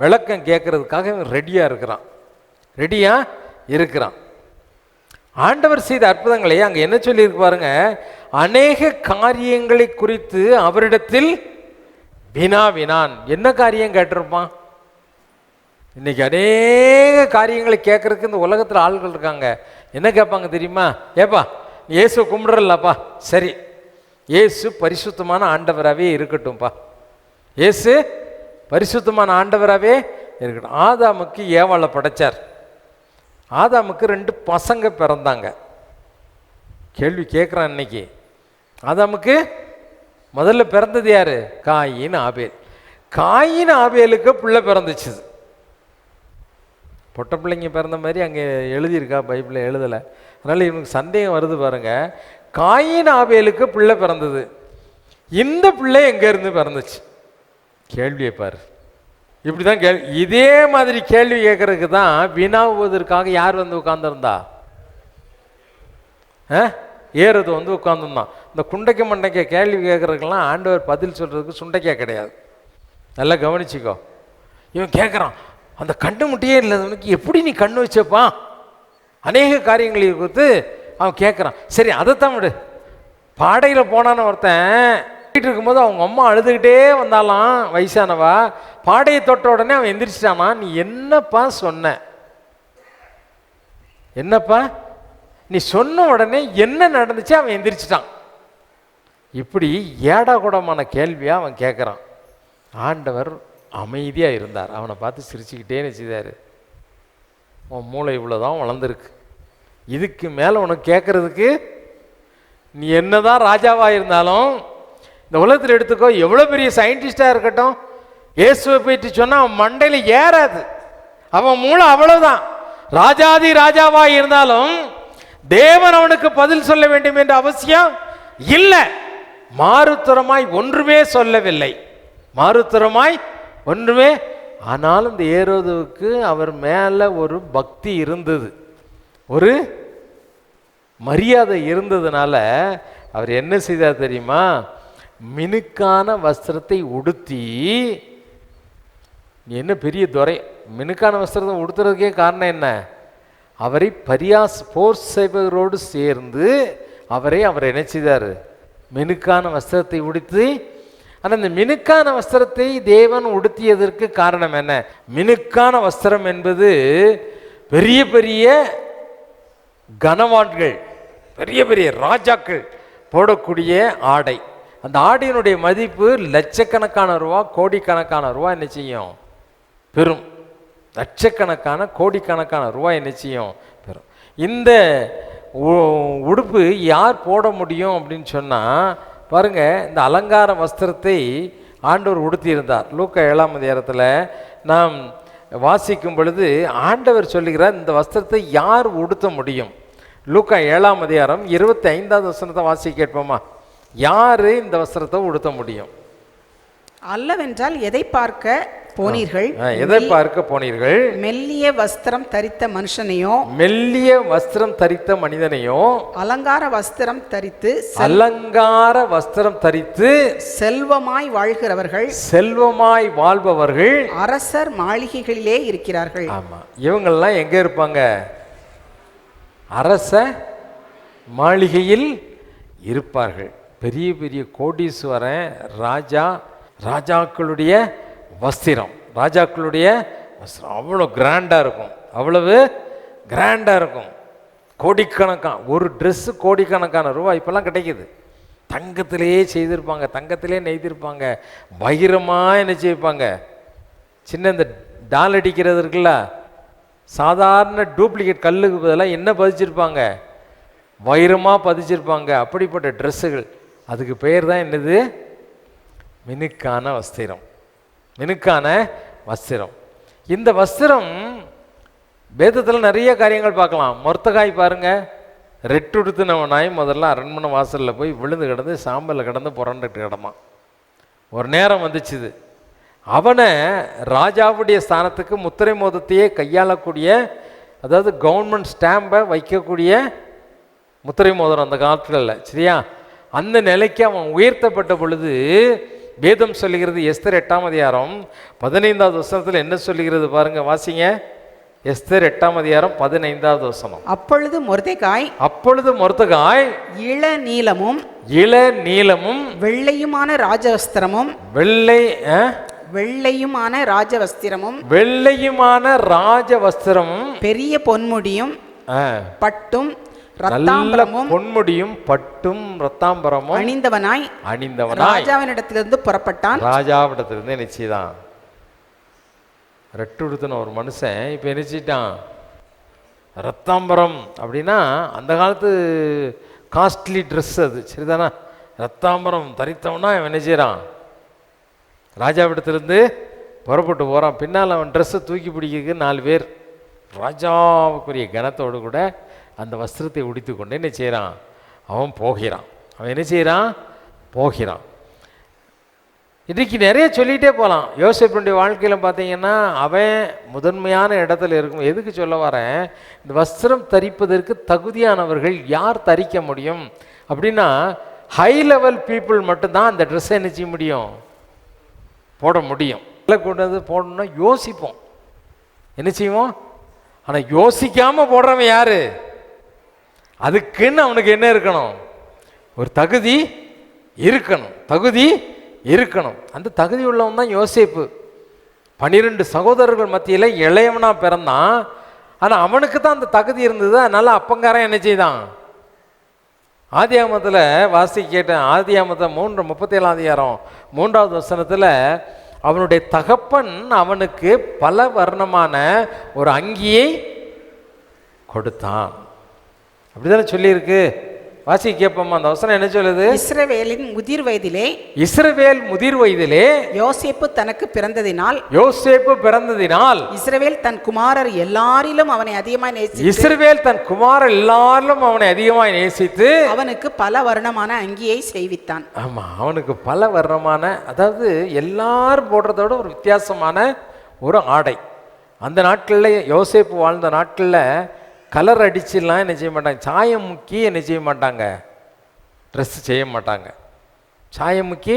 விளக்கம் கேட்கறதுக்காக இவன் ரெடியாக இருக்கிறான். ஆண்டவர் செய்த அற்புதங்களை அங்கே என்ன சொல்லியிருக்கு பாருங்க, அநேக காரியங்களை குறித்து அவரிடத்தில் வினாவினான். என்ன காரியம் கேட்டிருப்பான், இன்னைக்கு அநேக காரியங்களை கேட்கறதுக்கு இந்த உலகத்தில் ஆள்கள் இருக்காங்க. என்ன கேட்பாங்க தெரியுமா, ஏப்பா நீ இயேசு கும்பிட்றல்லப்பா, சரி இயேசு பரிசுத்தமான ஆண்டவராகவே இருக்கட்டும்ப்பா, இயேசு பரிசுத்தமான ஆண்டவராகவே இருக்கட்டும். ஆதாமுக்கு ஏவாளை படைச்சார், ஆதாமுக்கு 2 பசங்க பிறந்தாங்க. கேள்வி கேட்குறான் இன்னைக்கு, ஆதாமுக்கு முதல்ல பிறந்தது யாரு, காயின் ஆபேல். காயின் ஆபேலுக்கு பிள்ளை பிறந்துச்சு, பொட்ட பிள்ளைங்க பிறந்த மாதிரி அங்கே எழுதியிருக்கா, பைபிளில் எழுதலை, அதனால் இவனுக்கு சந்தேகம் வருது பாருங்க. காயின் ஆபேலுக்கு பிள்ளை பிறந்தது, இந்த பிள்ளை எங்கேருந்து பிறந்துச்சு, கேள்வியை பாரு. இப்படி தான் இதே மாதிரி கேள்வி கேட்கறதுக்கு தான் வினாவுவதற்காக யார் உட்கார்ந்துருந்தா, ஏறது உட்கார்ந்துருந்தான். இந்த குண்டைக்க மண்டைக்க கேள்வி கேட்கறதுக்கெல்லாம் ஆண்டவர் பதில் சொல்றதுக்கு சுண்டைக்கா கிடையாது, நல்லா கவனிச்சுக்கோ. இவன் கேட்குறான், அந்த கண்ணு முட்டையே இல்லாதவனுக்கு எப்படி நீ கண்ணு வச்சப்பா, அநேக காரியங்களை குறித்து அவன் கேட்குறான். சரி அதைத்தான் விடு, பாடையில் போனான்னு ஒருத்தன் வீட்டு இருக்கும்போது அவங்க அம்மா அழுதுகிட்டே வந்தாலாம், வயசானவா, பாடையை தொட்ட உடனே அவன் எந்திரிச்சிட்டானா, நீ என்னப்பா சொன்ன, என்னப்பா நீ சொன்ன உடனே என்ன நடந்துச்சு, அவன் எந்திரிச்சிட்டான். இப்படி ஏடா கூடமான கேள்வியாக அவன் கேட்குறான். ஆண்டவர் அமைதியாக இருந்தார், அவனை பார்த்து சிரிச்சுக்கிட்டே நினச்சிதாரு, உன் மூளை இவ்வளோதான் வளர்ந்துருக்கு, இதுக்கு மேலே உனக்கு கேட்குறதுக்கு நீ என்னதான் ராஜாவாக இருந்தாலும் இந்த உலகத்தில் எடுத்துக்கோ, எவ்வளோ பெரிய சயின்டிஸ்டாக இருக்கட்டும், இயேசுவை போயிட்டு சொன்னால் அவன் மண்டையில் ஏறாது, அவன் மூளை அவ்வளோதான். ராஜாதி ராஜாவாக இருந்தாலும் தேவன் அவனுக்கு பதில் சொல்ல வேண்டும் என்ற அவசியம் இல்லை. மாறுத்தரமாய் ஒன்றுமே சொல்லவில்லை, மாறுத்தரமாய் ஒன்றுமே. ஆனாலும் இந்த ஏரோதுவுக்கு அவர் மேலே ஒரு பக்தி இருந்தது, ஒரு மரியாதை இருந்ததுனால அவர் என்ன செய்தார் தெரியுமா, மினுக்கான வஸ்திரத்தை உடுத்தி, என்ன பெரிய துறை, மினுக்கான வஸ்திரத்தை உடுத்துறதுக்கே காரணம் என்ன, அவரை போர் சேவகரோடு சேர்ந்து அவர் என்ன செய்தார், மினுக்கான வஸ்திரத்தை உடுத்தி. ஆனால் இந்த மினுக்கான வஸ்திரத்தை தேவன் உடுத்தியதற்கு காரணம் என்ன, மினுக்கான வஸ்திரம் என்பது பெரிய பெரிய கனவான்கள், பெரிய பெரிய ராஜாக்கள் போடக்கூடிய ஆடை. அந்த ஆடையினுடைய மதிப்பு லட்சக்கணக்கான ரூபா, கோடிக்கணக்கான ரூபா என்ன செய்யும் பெறும், லட்சக்கணக்கான கோடிக்கணக்கான ரூபா என்ன செய்யும் பெறும். இந்த உடுப்பு யார் போட முடியும் அப்படின்னு சொன்னால் பாருங்கள், இந்த அலங்கார வஸ்திரத்தை ஆண்டவர் உடுத்தியிருந்தார். லூக்கா 7ஆம் அதிகாரத்தில் நாம் வாசிக்கும் பொழுது ஆண்டவர் சொல்லுகிறார், இந்த வஸ்திரத்தை யார் உடுத்த முடியும்? லூக்கா 7:25 வாசி கேட்போமா? யாரு இந்த வஸ்திரத்தை உடுத்த முடியும்? அல்லவென்றால் எதை பார்க்க போனீர்கள்? எதை பார்க்க போனீர்கள்? மெல்லிய வஸ்திரம் தரித்த மனுஷனையோ, மெல்லிய வஸ்திரம் தரித்த மனிதனையோ, அலங்கார வஸ்திரம் தரித்து அலங்கார வஸ்திரம் தரித்து செல்வமாய் வாழ்கிறவர்கள், செல்வமாய் வாழ்பவர்கள் அரசர் மாளிகைகளிலே இருக்கிறார்கள். ஆமா, இவங்கெல்லாம் எங்க இருப்பாங்க? அரச மாளிகையில் இருப்பார்கள். பெரிய பெரிய கோடீஸ்வரன், ராஜாக்களுடைய வஸ்திரம், ராஜாக்களுடைய வஸ்திரம் அவ்வளோ கிராண்டாக இருக்கும், அவ்வளவு கிராண்டாக இருக்கும். கோடிக்கணக்கான ஒரு ட்ரெஸ்ஸு, கோடிக்கணக்கான ரூபாய் இப்போல்லாம் கிடைக்கிது. தங்கத்திலேயே செய்திருப்பாங்க, தங்கத்திலே நெய்திருப்பாங்க, வைரமாக என்ன செய்வாங்க. சின்ன இந்த டால் அடிக்கிறது இருக்குல்ல, சாதாரண டூப்ளிகேட் கல்லுக்கு பதிலாக என்ன பதிச்சிருப்பாங்க? வைரமாக பதிச்சிருப்பாங்க. அப்படிப்பட்ட ட்ரெஸ்ஸுகள், அதுக்கு பெயர் தான் என்னது? மினுக்கான வஸ்திரம். மினுக்கான வஸ்திரம். இந்த வஸ்திரம் வேதத்தில் நிறைய காரியங்கள் பார்க்கலாம். மொர்தகாய் பாருங்க, ரெட்டுடுத்தினவனாய் முதல்ல அரண்மனை வாசலில் போய் விழுந்து கிடந்து சாம்பலில் கிடந்து புரண்டுட்டு கிடந்தான். ஒரு நேரம் வந்துச்சுது, அவனை ராஜாவுடைய ஸ்தானத்துக்கு முத்திரை மோதத்தையே கையாளக்கூடிய, அதாவது கவர்மெண்ட் ஸ்டாம்பை வைக்கக்கூடிய முத்திரை மோதிரம் அந்த காலத்தில், சரியா? அந்த நிலைக்கு அவன் உயர்த்தப்பட்ட பொழுது வேதம் சொல்லுகிறது, எஸ்தர் 8:15 என்ன சொல்லுகிறது பாருங்க, வாசிங்க. எஸ்தர் 8:15. அப்பொழுது மொர்தெகாய் இளநீலமும் வெள்ளையுமான ராஜவஸ்திரமும் பெரிய பொன்முடியும் பட்டும் பொன்முடியும் பட்டும் ரத்தாம்பரமும் அணிந்தவனாய் ராஜாவினிடத்திலிருந்து புறப்பட்டான். ராஜாவிடத்திலிருந்து நிச்சயதான் ரெட்டுடுத்தின ஒரு மனுஷன் இப்போ நினைச்சிட்டான். ரத்தாம்பரம் அப்படின்னா அந்த காலத்து காஸ்ட்லி ட்ரெஸ் அது, சரிதானா? ரத்தாம்பரம் தரித்தவனா அவன் நினைச்சான். ராஜாவிடத்திலிருந்து புறப்பட்டு போகிறான். பின்னால் அவன் ட்ரெஸ்ஸை தூக்கி பிடிக்கிறதுக்கு 4 பேர் ராஜாவுக்குரிய கனத்தோடு கூட அந்த வஸ்திரத்தை உடித்து கொண்டு என்ன செய்கிறான்? அவன் போகிறான். இன்றைக்கி நிறைய சொல்லிகிட்டே போகலாம். யோசேப்புடைய வாழ்க்கையில் பார்த்தீங்கன்னா அவன் முதன்மையான இடத்துல இருக்கும். எதுக்கு சொல்ல வரேன்? இந்த வஸ்திரம் தரிப்பதற்கு தகுதியானவர்கள் யார் தரிக்க முடியும் அப்படின்னா, ஹை லெவல் பீப்புள் மட்டும்தான் அந்த ட்ரெஸ்ஸை என்ன செய்ய முடியும்? போட முடியும். கொண்டது போடணும்னா யோசிப்போம், என்ன செய்வோம்? ஆனால் யோசிக்காமல் போடுறவன் யாரு? அதுக்குன்னு அவனுக்கு என்ன இருக்கணும்? ஒரு தகுதி இருக்கணும். அந்த தகுதி உள்ளவன் தான் யோசேப்பு. 12 சகோதரர்கள் மத்தியில் இளையவனா பிறந்தான். ஆனால் அவனுக்கு தான் அந்த தகுதி இருந்தது. அதனால அப்பங்காரன் என்ன செய்தான்? ஆதியாகமத்தில் வாசி கேட்டேன். ஆதியாகமத்தில் 3:37 அவனுடைய தகப்பன் அவனுக்கு பல வர்ணமான ஒரு அங்கியை கொடுத்தான். அப்படிதானே சொல்லியிருக்கு. வாசி கேட்போமா? அந்த வசனம் என்ன சொல்லுது? இஸ்ரவேல் முதிர் வயதிலே யோசேப்பு தனக்கு பிறந்ததினால் இஸ்ரவேல் தன் குமாரர் எல்லாரிலும் அவனை அதிகமாய் நேசித்து அவனுக்கு பல வர்ணமான அங்கியை செய்வித்தான். ஆமா, அவனுக்கு பல வர்ணமான, அதாவது எல்லாரும் போடுறதோட ஒரு வித்தியாசமான ஒரு ஆடை. அந்த நாட்களில் யோசேப்பு வாழ்ந்த நாட்களில் கலர் அடிச்சுலாம் என்ன செய்ய மாட்டாங்க, சாயம் முக்கி என்ன செய்ய மாட்டாங்க, ட்ரெஸ்ஸு செய்ய மாட்டாங்க. சாயம் முக்கி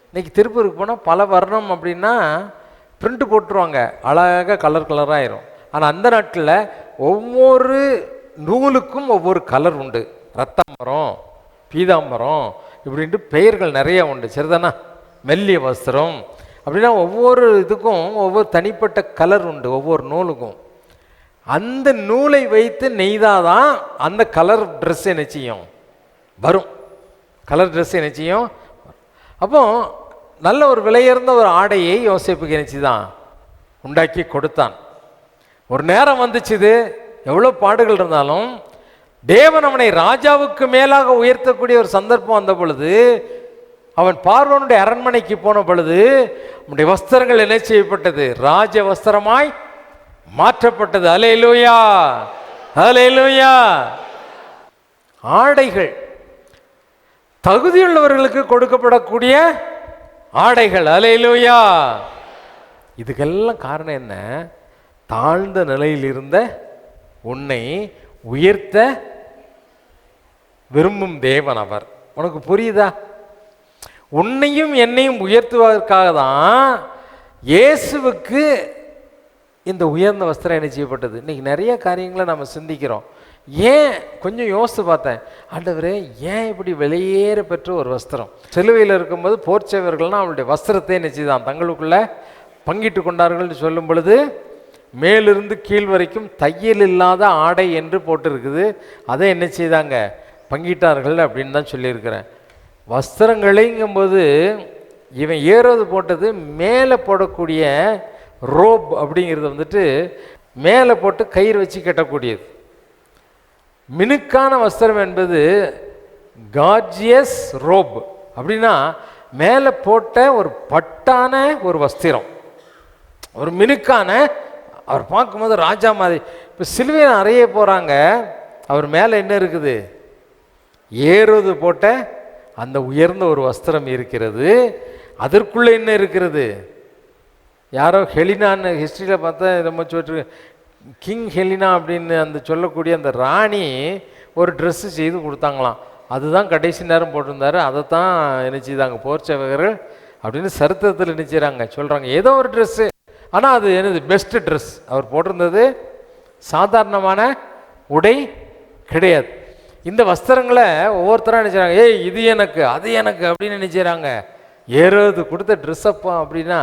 இன்றைக்கி திருப்பூருக்கு போனால் பல வர்ணம் அப்படின்னா பிரிண்ட் போட்டுருவாங்க, அழகாக கலராக ஆயிரும். ஆனால் அந்த நாட்டில் ஒவ்வொரு நூலுக்கும் ஒவ்வொரு கலர் உண்டு. ரத்தாம்பரம், பீதாம்பரம் இப்படின்ட்டு பெயர்கள் நிறைய உண்டு, சரிதானா? மெல்லிய வஸ்திரம் அப்படின்னா ஒவ்வொரு இதுக்கும் ஒவ்வொரு தனிப்பட்ட கலர் உண்டு, ஒவ்வொரு நூலுக்கும். அந்த நூலை வைத்து நெய்தாதான் அந்த கலர் ட்ரெஸ் என்ன செய்யும்? வரும். கலர் ட்ரெஸ் என்ன செய்யும்? அப்போ நல்ல ஒரு விலையுயர்ந்த ஒரு ஆடையை யோசேப்புக்கு நினச்சிதான் உண்டாக்கி கொடுத்தான். ஒரு நேரம் வந்துச்சுது, எவ்வளோ பாடுகள் இருந்தாலும் தேவன் அவனை ராஜாவுக்கு மேலாக உயர்த்தக்கூடிய ஒரு சந்தர்ப்பம் வந்த பொழுது, அவன் பார்வோனுடைய அரண்மனைக்கு போன பொழுது அவனுடைய வஸ்திரங்கள் என்ன செய்யப்பட்டது? ராஜ வஸ்திரமாய் மாற்றப்பட்டது. அல்லேலூயா, அல்லேலூயா. ஆடைகள் தகுதியுள்ளவர்களுக்கு கொடுக்கப்படக்கூடிய ஆடைகள். அல்லேலூயா. இதுக்கெல்லாம் காரணம் என்ன? தாழ்ந்த நிலையில் இருந்த உன்னை உயர்த்த விரும்பும் தேவன் அவர். உனக்கு புரியுதா? உன்னையும் என்னையும் உயர்த்துவதற்காக தான் இயேசுவுக்கு இந்த உயர்ந்த வஸ்திரம் என்ன செய்யப்பட்டது. இன்னைக்கு நிறைய காரியங்களை நம்ம சிந்திக்கிறோம். ஏன் கொஞ்சம் யோசித்து பார்த்தேன், ஆண்டவரே ஏன் இப்படி வெளியேற பெற்ற ஒரு வஸ்திரம்? சிலுவையில் இருக்கும்போது போர்ச்சேவர்கள்னால் அவளுடைய வஸ்திரத்தை என்ன செய்தான் தங்களுக்குள்ள பங்கிட்டு கொண்டார்கள்னு சொல்லும் பொழுது மேலிருந்து கீழ் வரைக்கும் தையல் இல்லாத ஆடை என்று போட்டிருக்குது. அதை என்ன செய்தாங்க? பங்கிட்டார்கள் அப்படின்னு தான் சொல்லியிருக்கிறேன். வஸ்திரங்களைங்கும்போது இவன் ஏறுவது போட்டது மேலே போடக்கூடிய ரோப் அப்படிங்கிறது வந்துட்டு மேலே போட்டு கயிறு வச்சு கட்டக்கூடியது. மினுக்கான வஸ்திரம் என்பது கார்ஜியஸ் ரோப். அப்படின்னா மேலே போட்ட ஒரு பட்டான ஒரு வஸ்திரம், ஒரு மினுக்கான. அவர் பார்க்கும்போது ராஜா மாதிரி. இப்போ சிலுவையில் அறைய போகிறாங்க, அவர் மேலே என்ன இருக்குது? ஏறுவது போட்ட அந்த உயர்ந்த ஒரு வஸ்திரம் இருக்கிறது. அதற்குள்ளே என்ன இருக்கிறது? யாரோ ஹெலினான்னு ஹிஸ்ட்ரியில் பார்த்தா நம்ம சொல்லிட்டு கிங் ஹெலினா அப்படின்னு அந்த சொல்லக்கூடிய அந்த ராணி ஒரு ட்ரெஸ்ஸு செய்து கொடுத்தாங்களாம். அதுதான் கடைசி நேரம் போட்டிருந்தாரு. அதை தான் என்ன செய்தாங்க போர் சேவகர்கள் அப்படின்னு சரித்திரத்தில் என்ன செய்கிறாங்க சொல்கிறாங்க. ஏதோ ஒரு ட்ரெஸ்ஸு, ஆனால் அது என்னது பெஸ்ட்டு ட்ரெஸ். அவர் போட்டிருந்தது சாதாரணமான உடை கிடையாது. இந்த வஸ்திரங்களை ஒவ்வொருத்தரும் என்ன செய்கிறாங்க, ஏய் இது எனக்கு அது எனக்கு அப்படின்னு நினைச்சாங்க. ஏறது கொடுத்த ட்ரெஸ்ஸப்பா அப்படின்னா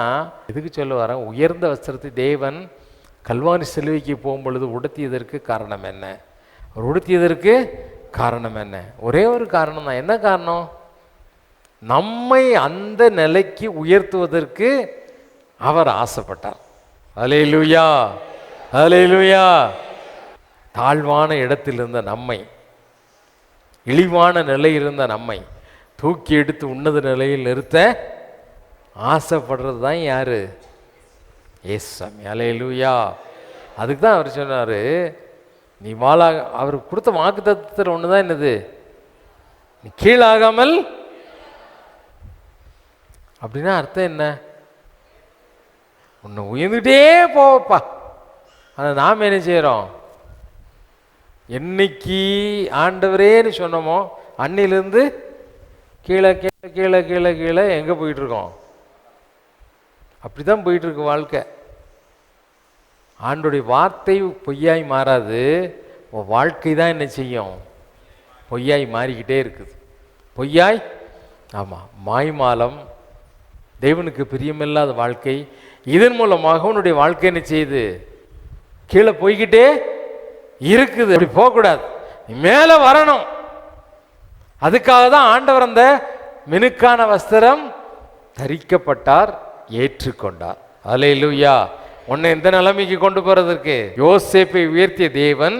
எதுக்கு சொல்ல வரேன்? உயர்ந்த வஸ்திரத்தை தேவன் கல்வாரி சிலுவைக்கு போகும்பொழுது உடுத்தியதற்கு காரணம் என்ன? அவர் உடுத்தியதற்கு காரணம் என்ன? ஒரே ஒரு காரணம் தான். என்ன காரணம்? நம்மை அந்த நிலைக்கு உயர்த்துவதற்கு அவர் ஆசைப்பட்டார். அல்லேலூயா, அல்லேலூயா. தாழ்வான இடத்தில் இருந்த நம்மை, இழிவான நிலையில் இருந்த நம்மை தூக்கி எடுத்து உன்னத நிலையில் நிறுத்த ஆசைப்படுறது தான் யாரு? ஏசாமி. அல்லேலூயா. அதுக்கு தான் அவர் சொன்னார், நீ வாழா. அவர் கொடுத்த வாக்கு தத்துவத்தில் ஒன்று தான் என்னது? நீ கீழாகாமல். அப்படின்னா அர்த்தம் என்ன? உன்னை உயர்ந்துகிட்டே போவப்பா. ஆனால் நாம் என்ன செய்கிறோம்? என்னைக்கு ஆண்டவரேன்னு சொன்னோமோ அன்னிலிருந்து கீழே கீழே கீழே கீழே கீழே எங்கே போயிட்டுருக்கோம்? அப்படி தான் போயிட்டுருக்கு வாழ்க்கை. ஆண்டோடைய வார்த்தை பொய்யாய் மாறாது. வாழ்க்கை தான் என்ன செய்யும்? பொய்யாய் மாறிக்கிட்டே இருக்குது. பொய்யாய், ஆமாம், மாய்மாலம், தேவனுக்கு பிரியமில்லாத வாழ்க்கை. இதன் மூலமாக உன்னுடைய வாழ்க்கை என்ன செய்யுது? கீழே போய்கிட்டே இருக்குது. அப்படி போகக்கூடாது, மேலே வரணும். அதுக்காக தான் ஆண்டவர் அந்த மினுக்கான வஸ்திரம் தரிக்கப்பட்டார், ஏற்றுக்கொண்டார். அல்லேலூயா. உன்னை இந்த நிலைமைக்கு கொண்டு போறதற்கு யோசேப்பை உயர்த்திய தேவன்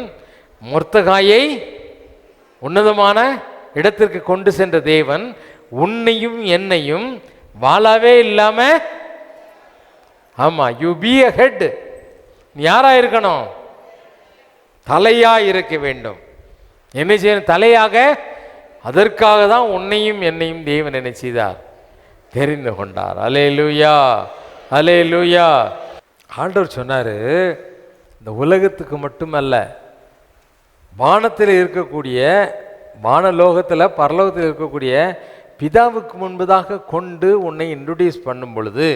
மொர்தெகாயை உன்னதமான இடத்திற்கு கொண்டு சென்ற தேவன் உன்னையும் என்னையும் வாளாவே இல்லாம, ஆமா, யூ பி a head, நீ யாரா இருக்கணும்? தலையா இருக்க வேண்டும். என்ன செய்யணும்? தலையாக. அதற்காக தான் உன்னையும் என்னையும் தேவன் என்ன செய்தார்? தெரிந்து கொண்டார். அல்லேலூயா, அல்லேலூயா. ஆண்டவர் சொன்னார், இந்த உலகத்துக்கு மட்டுமல்ல, வானத்தில் இருக்கக்கூடிய, வானலோகத்தில் பரலோகத்தில் இருக்கக்கூடிய பிதாவுக்கு முன்பதாக கொண்டு உன்னை இன்ட்ரோடியூஸ் பண்ணும் பொழுது,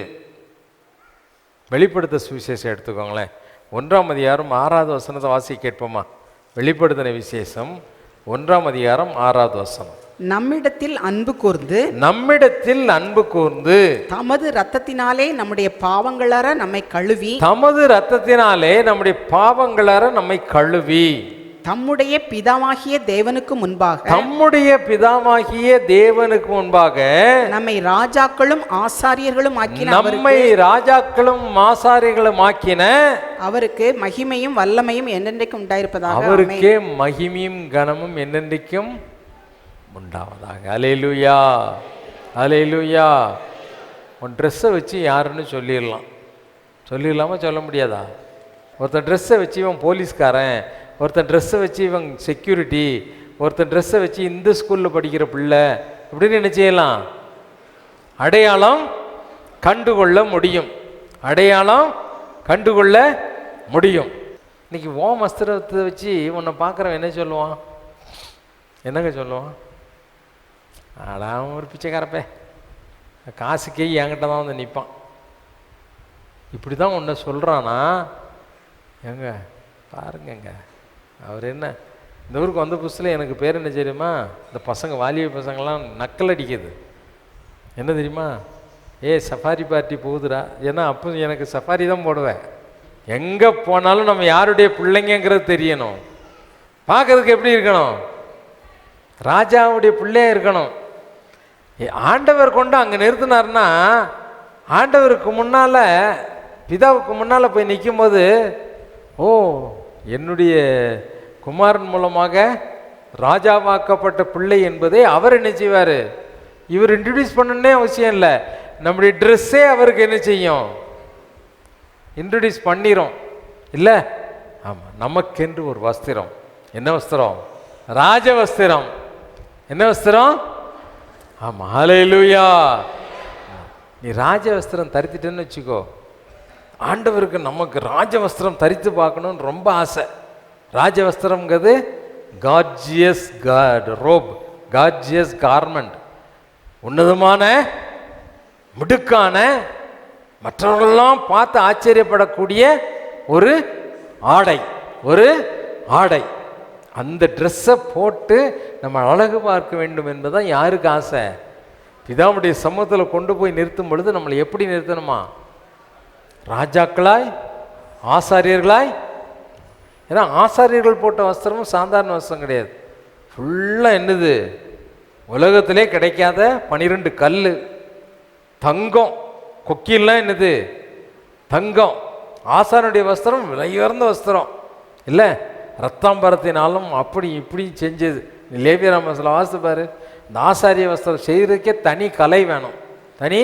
வெளிப்படுத்த சுவிசேஷம் எடுத்துக்கோங்களேன், 1ஆம் அதிகாரம் 6வது வசனத்தை வாசி கேட்போமா? வெளிப்படுத்தின விசேஷம் 1ஆம் அதிகாரம் 6வது வசனம். நம்மிடத்தில் அன்பு கூர்ந்து, நம்மிடத்தில் அன்பு கூர்ந்து, தமது இரத்தத்தினாலே நம்முடைய பாவங்களற நம்மை கழுவி, தமது இரத்தத்தினாலே நம்முடைய பாவங்களற நம்மை கழுவி, தம்முடைய பிதாவாகிய தேவனுக்கு முன்பாக, தம்முடைய பிதாவாகிய தேவனுக்கு முன்பாக நம்மை ராஜாக்களும் ஆசாரியர்களும் ஆக்கின, நம்மை ராஜாக்களும் ஆசாரியர்களும் ஆக்கின அவருக்கு மகிமையும் வல்லமையும் என்னென்றைக்கும் உண்டாயிருப்பதாக. அவருக்கே மகிமையும் கனமும் என்னென்றைக்கும் உண்டாவதாக. அல்லேலூயா, அல்லேலூயா. உன் ட்ரெஸ்ஸை வச்சு யாருன்னு சொல்லிடலாம். சொல்லிடலாமா? சொல்ல முடியாதா? ஒருத்தன் ட்ரெஸ்ஸை வச்சு இவன் போலீஸ்காரன், ஒருத்தன் ட்ரெஸ்ஸை வச்சு இவன் செக்யூரிட்டி, ஒருத்தன் ட்ரெஸ்ஸை வச்சு இந்த ஸ்கூலில் படிக்கிற பிள்ளை அப்படின்னு என்ன செய்யலாம்? அடையாளம் கண்டுகொள்ள முடியும். அடையாளம் கண்டுகொள்ள முடியும். இன்னைக்கு ஓம் வஸ்திரத்தை வச்சு உன்னை பார்க்குறவன் என்ன சொல்லுவான்? என்னங்க சொல்லுவான்? ஆடாம ஒரு பிச்சைக்காரப்பே, காசுக்கே என்கிட்ட தான் வந்து நிற்பான். இப்படி தான் உன்னை சொல்கிறானா? எங்க பாருங்கங்க, அவர் என்ன இந்த ஊருக்கு வந்த புதுசில் எனக்கு பேர் என்ன தெரியுமா? இந்த பசங்க வாலிப பசங்கள்லாம் நக்கல் அடிக்குது. என்ன தெரியுமா? சஃபாரி பார்ட்டி போகுதுடா. ஏன்னா அப்போ எனக்கு சஃபாரி தான் போடுவேன். எங்கே போனாலும் நம்ம யாருடைய பிள்ளைங்கிறது தெரியணும். பார்க்கறதுக்கு எப்படி இருக்கணும்? ராஜாவுடைய பிள்ளையாக இருக்கணும். ஆண்டவர் கொண்டு அங்கே நிறுத்தினார்னா, ஆண்டவருக்கு முன்னால், பிதாவுக்கு முன்னால் போய் நிற்கும்போது, ஓ என்னுடைய குமாரன் மூலமாக ராஜாவாக்கப்பட்ட பிள்ளை என்பதை அவர் என்ன செய்வார்? இவர் இன்ட்ரடியூஸ் பண்ணணுன்னே அவசியம் இல்லை. நம்முடைய ட்ரெஸ்ஸே அவருக்கு என்ன செய்யும்? இன்ட்ரடியூஸ் பண்ணிரும் இல்லை? ஆமாம், நமக்கென்று ஒரு வஸ்திரம். என்ன வஸ்திரம்? ராஜ வஸ்திரம். என்ன வஸ்திரம்? ஆமாம், ஹல்லேலூயா. நீ ராஜ வஸ்திரம் தரித்துட்டேன்னு வச்சுக்கோ. ஆண்டவருக்கு நமக்கு ராஜ வஸ்திரம் தரித்து பார்க்கணுன்னு ரொம்ப ஆசை. ராஜ வஸ்திரம்ங்கிறது கார்ஜியஸ் ரோப், கார்ஜியஸ் கார்மெண்ட், உன்னதமான மிடுக்கான, மற்றவர்களெல்லாம் பார்த்து ஆச்சரியப்படக்கூடிய ஒரு ஆடை, ஒரு ஆடை. அந்த ட்ரெஸ்ஸை போட்டு நம்ம அழகு பார்க்க வேண்டும் என்பதுதான் யாருக்கு ஆசை? பிதாவுடைய சமூகத்தில் கொண்டு போய் நிறுத்தும் பொழுது நம்மளை எப்படி நிறுத்தணுமா? ராஜாக்களாய், ஆசாரியர்களாய். ஏன்னா ஆசாரியர்கள் போட்ட வஸ்திரமும் சாதாரண வஸ்திரம் கிடையாது. ஃபுல்லாக என்னது? உலகத்திலே கிடைக்காத 12 கல், தங்கம், கொக்கிலாம் என்னது? தங்கம். ஆசாரியனுடைய வஸ்திரம் விலையுயர்ந்த வஸ்திரம் இல்லை, ரத்தாம்பரத்தினாலும் அப்படி இப்படி செஞ்சது. லேவியராமத்தில் வாசித்து பாரு. இந்த ஆசாரிய வஸ்திரம் செய்கிறதுக்கே தனி கலை வேணும், தனி.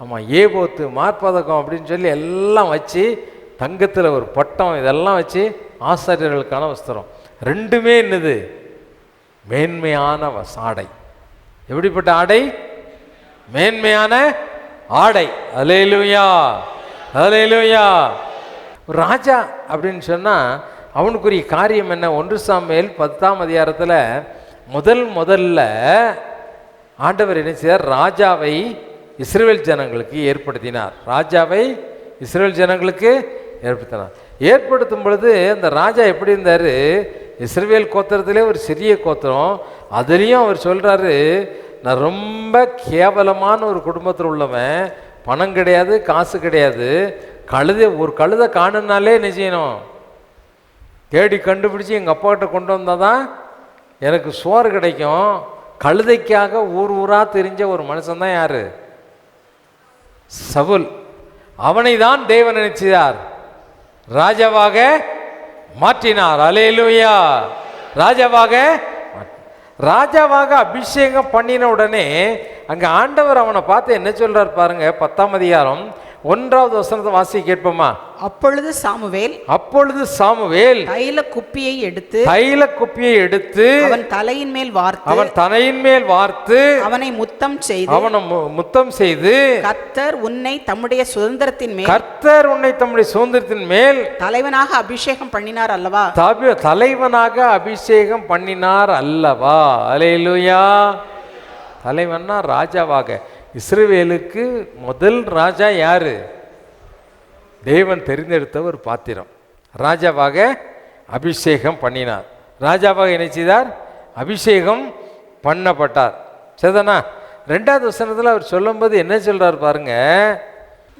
ஆமாம், ஏபோத்து, மார்பதக்கம் அப்படின்னு சொல்லி எல்லாம் வச்சு, தங்கத்தில் ஒரு பட்டம், இதெல்லாம் வச்சு ஆசாரியர்களுக்கான வஸ்திரம். ரெண்டுமே என்னது? மேன்மையான ஆடை. எப்படிப்பட்ட ஆடை? மேன்மையான ஆடை. ஹல்லேலூயா, ஹல்லேலூயா. ராஜா அப்படின்னு சொன்னால் அவனுக்குரிய காரியம் என்ன? 1 சாமுவேல் 10ஆம் அதிகாரத்தில் முதல்ல ஆண்டவர் என்ன செய்தார்? ராஜாவை இஸ்ரவேல் ஜனங்களுக்கு ஏற்படுத்தினார். ராஜாவை இஸ்ரவேல் ஜனங்களுக்கு ஏற்படுத்தினார். ஏற்படுத்தும் பொழுது அந்த ராஜா எப்படி இருந்தார்? இஸ்ரவேல் கோத்திரத்திலே ஒரு சிறிய கோத்திரம். அதுலேயும் அவர் சொல்கிறாரு, நான் ரொம்ப கேவலமான ஒரு குடும்பத்தில் உள்ளவன், பணம் கிடையாது, காசு கிடையாது. ஒரு கழுதை காணுனாலே என்ன செய்யணும்? தேடி கண்டுபிடிச்சி எங்கள் அப்பாக்கிட்ட கொண்டு வந்தால் தான் எனக்கு சோறு கிடைக்கும். கழுதைக்காக ஊர் ஊராக தெரிஞ்ச ஒரு மனுஷன் தான் யார்? சவுல். அவனை தான் தேவன் நினைச்சார், ராஜாவாக மாற்றினார். அல்லேலூயா. ராஜாவாக அபிஷேகம் பண்ணின உடனே அங்கே ஆண்டவர் அவனை பார்த்து என்ன சொல்றார் பாருங்க. 10ஆம் அதிகாரம் 1வது வசனத்தை வாசி கேட்போமா? அப்பொழுது சாமுவேல் தைல குப்பியை எடுத்து அவன் தலையின் மேல் வார்த்து அவனை முத்தம் செய்து கர்த்தர் உன்னை தம்முடைய சுதந்திரத்தின் மேல் தலைவனாக அபிஷேகம் பண்ணினார் அல்லவா? தலைவனாக அபிஷேகம் பண்ணினார் அல்லவா? அல்லேலூயா. தலைவன்னா ராஜாவாக. இஸ்ரவேலுக்கு முதல் ராஜா யாரு? தேவன் தெரிந்தெடுத்த ஒரு பாத்திரம். ராஜாவாக அபிஷேகம் பண்ணினார். ராஜாவாக என்ன செய்தார்? அபிஷேகம் பண்ணப்பட்டார். சரிதானா? 2வது வசனத்தில் அவர் சொல்லும்போது என்ன சொல்றார் பாருங்க.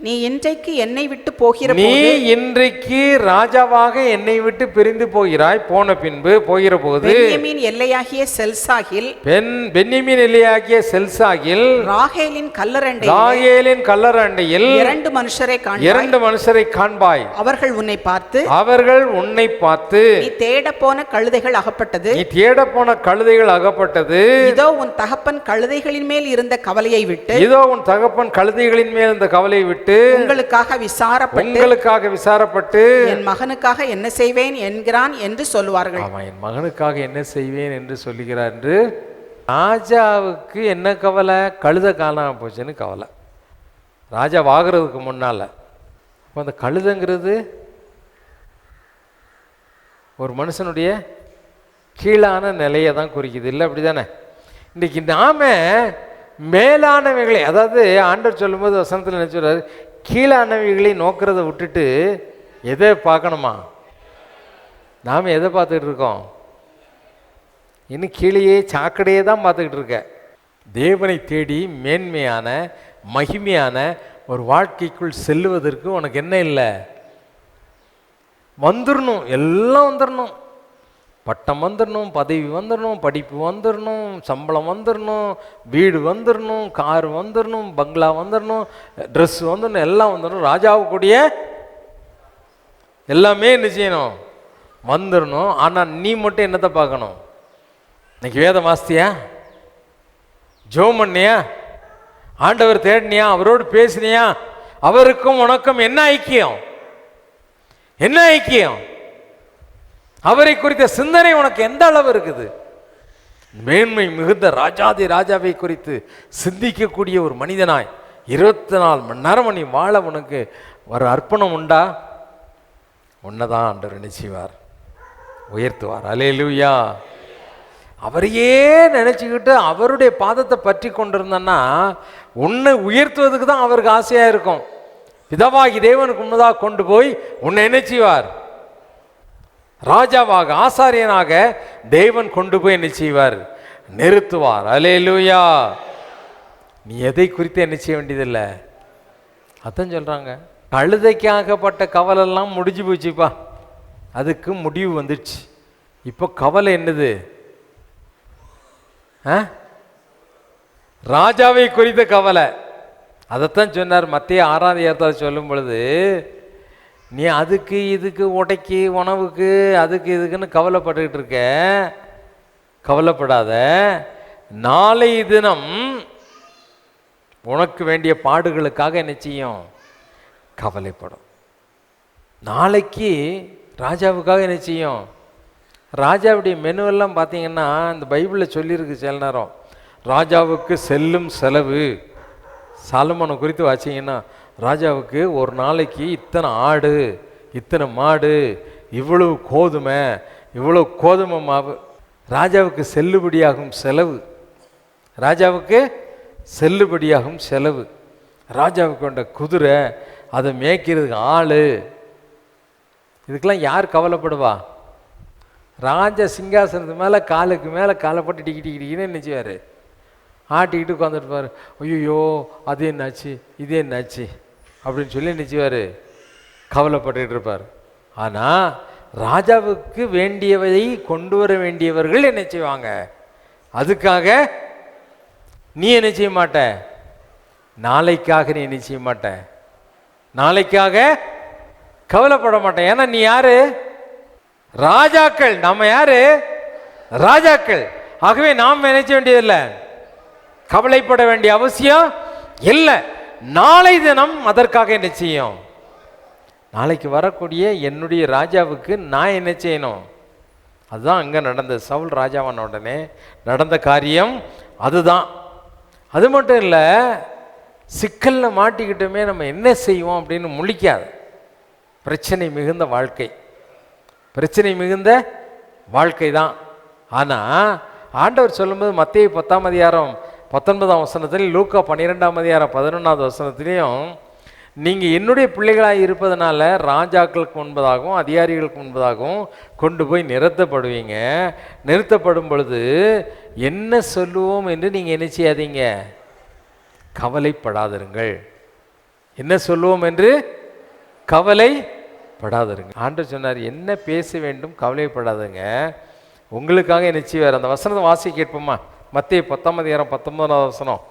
நீ இன்றைக்கு என்னை விட்டு போகிற போது, நீ இன்றைக்கு ராஜாவாக என்னை விட்டு பிரிந்து போகிறாய். போன பின்பு போகிற போது பென்யமீன் எல்லையாகிய செல்சாகில் ராகேலின் கல்லரண்டையில் 2 மனுஷரை காண்பாய். அவர்கள் உன்னை பார்த்து நீ தேட போன கழுதைகள் அகப்பட்டது. இதோ உன் தகப்பன் கழுதைகளின் மேல் இருந்த கவலையை விட்டு உங்களுக்காக விசாரப்பட்டு என் மகனுக்காக என்ன செய்வேன் என்கிறான் என்று சொல்லுவார்கள். ஆமா, என் மகனுக்காக என்ன செய்வேன் என்று சொல்லுகிறார் என்று. ராஜாவுக்கு என்ன கவலை? கழுதை காணாம போச்சுன்னு கவலை. ராஜா வாங்குறதுக்கு முன்னால. அப்போ அந்த கழுதைங்கிறது ஒரு மனுஷனுடைய கீழான நிலையை தான் குறிக்குது, இல்லை? அப்படி தானே? இன்றைக்கி நாம மேலானவைகளை, அதாவது ஆண்டவர் சொல்லும்போது வசனத்தில் என்ன சொல்றாரு? கீழானவைகளை நோக்கிறத விட்டுட்டு எதை பார்க்கணுமா? நாம் எதை பார்த்துக்கிட்டு இருக்கோம்? இன்னும் கீழேயே சாக்கடையே தான் பார்த்துக்கிட்டு இருக்க. தேவனை தேடி மேன்மையான மகிமையான ஒரு வாழ்க்கைக்குள் செல்லுவதற்கு உனக்கு என்ன இல்லை? வந்துடணும், எல்லாம் வந்துடணும். பட்டம் வந்துடணும், பதவி வந்துடணும், படிப்பு வந்துடணும், சம்பளம் வந்துடணும், வீடு வந்துடணும், கார் வந்துடணும், பங்களா வந்துடணும், ட்ரெஸ் வந்துடணும், எல்லாம் வந்துடணும். ராஜாவுக்குடைய எல்லாமே என்ன செய்யணும்? வந்துடணும். ஆனால் நீ மட்டும் என்னத்தை பார்க்கணும்? இன்னைக்கு வேதம் வாசித்தியா? ஜெபம் பண்ணியா? ஆண்டவர் தேடினியா? அவரோடு பேசினியா? அவருக்கும் உனக்கும் என்ன ஐக்கியம்? என்ன ஐக்கியம்? அவரை குறித்த சிந்தனை உனக்கு எந்த அளவு இருக்குது? மேன்மை மிகுந்த ராஜாதி ராஜாவை குறித்து சிந்திக்கக்கூடிய ஒரு மனிதனாய் 24 மணி நேரம் நீ வாழ உனக்கு ஒரு அர்ப்பணம் உண்டா? உன்னதான் ஆண்டவர் என்ன செய்வார்? உயர்த்துவார். அல்லேலூயா. அவரையே நினைச்சுக்கிட்டு அவருடைய பாதத்தை பற்றி கொண்டிருந்தன்னா உன்னை உயர்த்துவதுக்கு தான் அவருக்கு ஆசையா இருக்கும். பிதாவாகி தேவனுக்கு முன்னதாக கொண்டு போய் உன்னை என்ன செய்வார்? ராஜாவாக, ஆசாரியனாக தேவன் கொண்டு போய் என்ன செய்வார்? நிறுத்துவார். அல்லேலூயா. நீ எதை குறித்து என்ன செய்ய வேண்டியதில்லை. அதான் சொல்றாங்க, கழுதைக்காகப்பட்ட கவலையெல்லாம் முடிஞ்சு போச்சுப்பா. அதுக்கு முடிவு வந்துடுச்சு. இப்போ கவலை என்னது? ராஜாவை குறித்த கவலை. அதைத்தான் சொன்னார் மத்திய 6ஆம் அதிகாரத்தில் சொல்லும் பொழுது, நீ அதுக்கு இதுக்கு உடைக்கு உணவுக்கு அதுக்கு இதுக்குன்னு கவலைப்பட்டுக்கிட்டு இருக்க. கவலைப்படாத. நாளை தினம் உனக்கு வேண்டிய பாடுகளுக்காக என்ன செய்யும்? கவலைப்படும். நாளைக்கு ராஜாவுக்காக என்ன செய்யும்? ராஜாவுடைய மெனுவெல்லாம் பார்த்தீங்கன்னா இந்த பைபிளில் சொல்லியிருக்கு. சில நேரம் ராஜாவுக்கு செல்லும் செலவு சாலமோனை குறித்து வாசிங்கன்னா, ராஜாவுக்கு ஒரு நாளைக்கு இத்தனை ஆடு, இத்தனை மாடு, இவ்வளவு கோதுமை, இவ்வளவு கோதுமை மாவு. ராஜாவுக்கு செல்லுபடியாகும் செலவு. ராஜாவுக்கு செல்லுபடியாகும் செலவு. ராஜாவுக்கு கொண்ட குதிரை, அதை மேய்க்கிறதுக்கு ஆள். இதுக்கெல்லாம் யார் கவலைப்படுவா? ராஜ சிங்காசனத்து மேலே காலுக்கு மேலே காலை போட்டு டிக்கின்னு நினச்சிவார். ஆட்டிக்கிட்டு உட்காந்துருப்பார். ஐயோ அது என்னாச்சு, இது என்னாச்சு அப்படின்னு சொல்லி நினச்சிவார். கவலைப்பட்டுக்கிட்டு இருப்பார். ஆனால் ராஜாவுக்கு வேண்டியவை கொண்டு வர வேண்டியவர்கள் என்ன செய்வாங்க? அதுக்காக நீ என்ன செய்ய மாட்ட? நாளைக்காக நீ என்ன செய்ய மாட்ட? நாளைக்காக கவலைப்பட மாட்டேன். ஏன்னா நீ யாரு? ராஜாக்கள். நம்ம யாரு? ராஜாக்கள். ஆகவே நாம் நினைச்ச வேண்டியதில்லை, கவலைப்பட வேண்டிய அவசியம் இல்லை. நாளை தினம் அதற்காக என்ன செய்யும்? நாளைக்கு வரக்கூடிய என்னுடைய ராஜாவுக்கு நான் என்ன செய்யணும்? அதுதான் அங்கே நடந்தது. சவுல் ராஜாவான உடனே நடந்த காரியம் அதுதான். அது மட்டும் இல்லை, சிக்கலில் மாட்டிக்கிட்டோமே நம்ம என்ன செய்வோம் அப்படின்னு முழிக்காது. பிரச்சனை மிகுந்த வாழ்க்கை, பிரச்சனை மிகுந்த வாழ்க்கை தான். ஆனால் ஆண்டவர் சொல்லும்போது மத்தேயு 10ஆம் அதிகாரம் 19ஆம் வசனத்திலையும் லூக்கா 12ஆம் அதிகாரம் 11ஆவது வசனத்திலையும், நீங்கள் என்னுடைய பிள்ளைகளாக இருப்பதனால ராஜாக்களுக்கு முன்பதாகவும் அதிகாரிகளுக்கு முன்பதாகவும் கொண்டு போய் நிறுத்தப்படுவீங்க. நிறுத்தப்படும் பொழுது என்ன சொல்லுவோம் என்று நீங்கள் என்ன செய்யாதீங்க? கவலைப்படாதிருங்கள். என்ன சொல்லுவோம் என்று கவலைப்படாதிருங்க. ஆண்டவர் சொன்னார், என்ன பேச வேண்டும் கவலைப்படாதுங்க, உங்களுக்காக என்ன செய்வார்? அந்த வசனத்தை வாசி கேட்போமா? மத்தேயு 10ஆம் அதிகாரம் 19ஆவது வசனம்.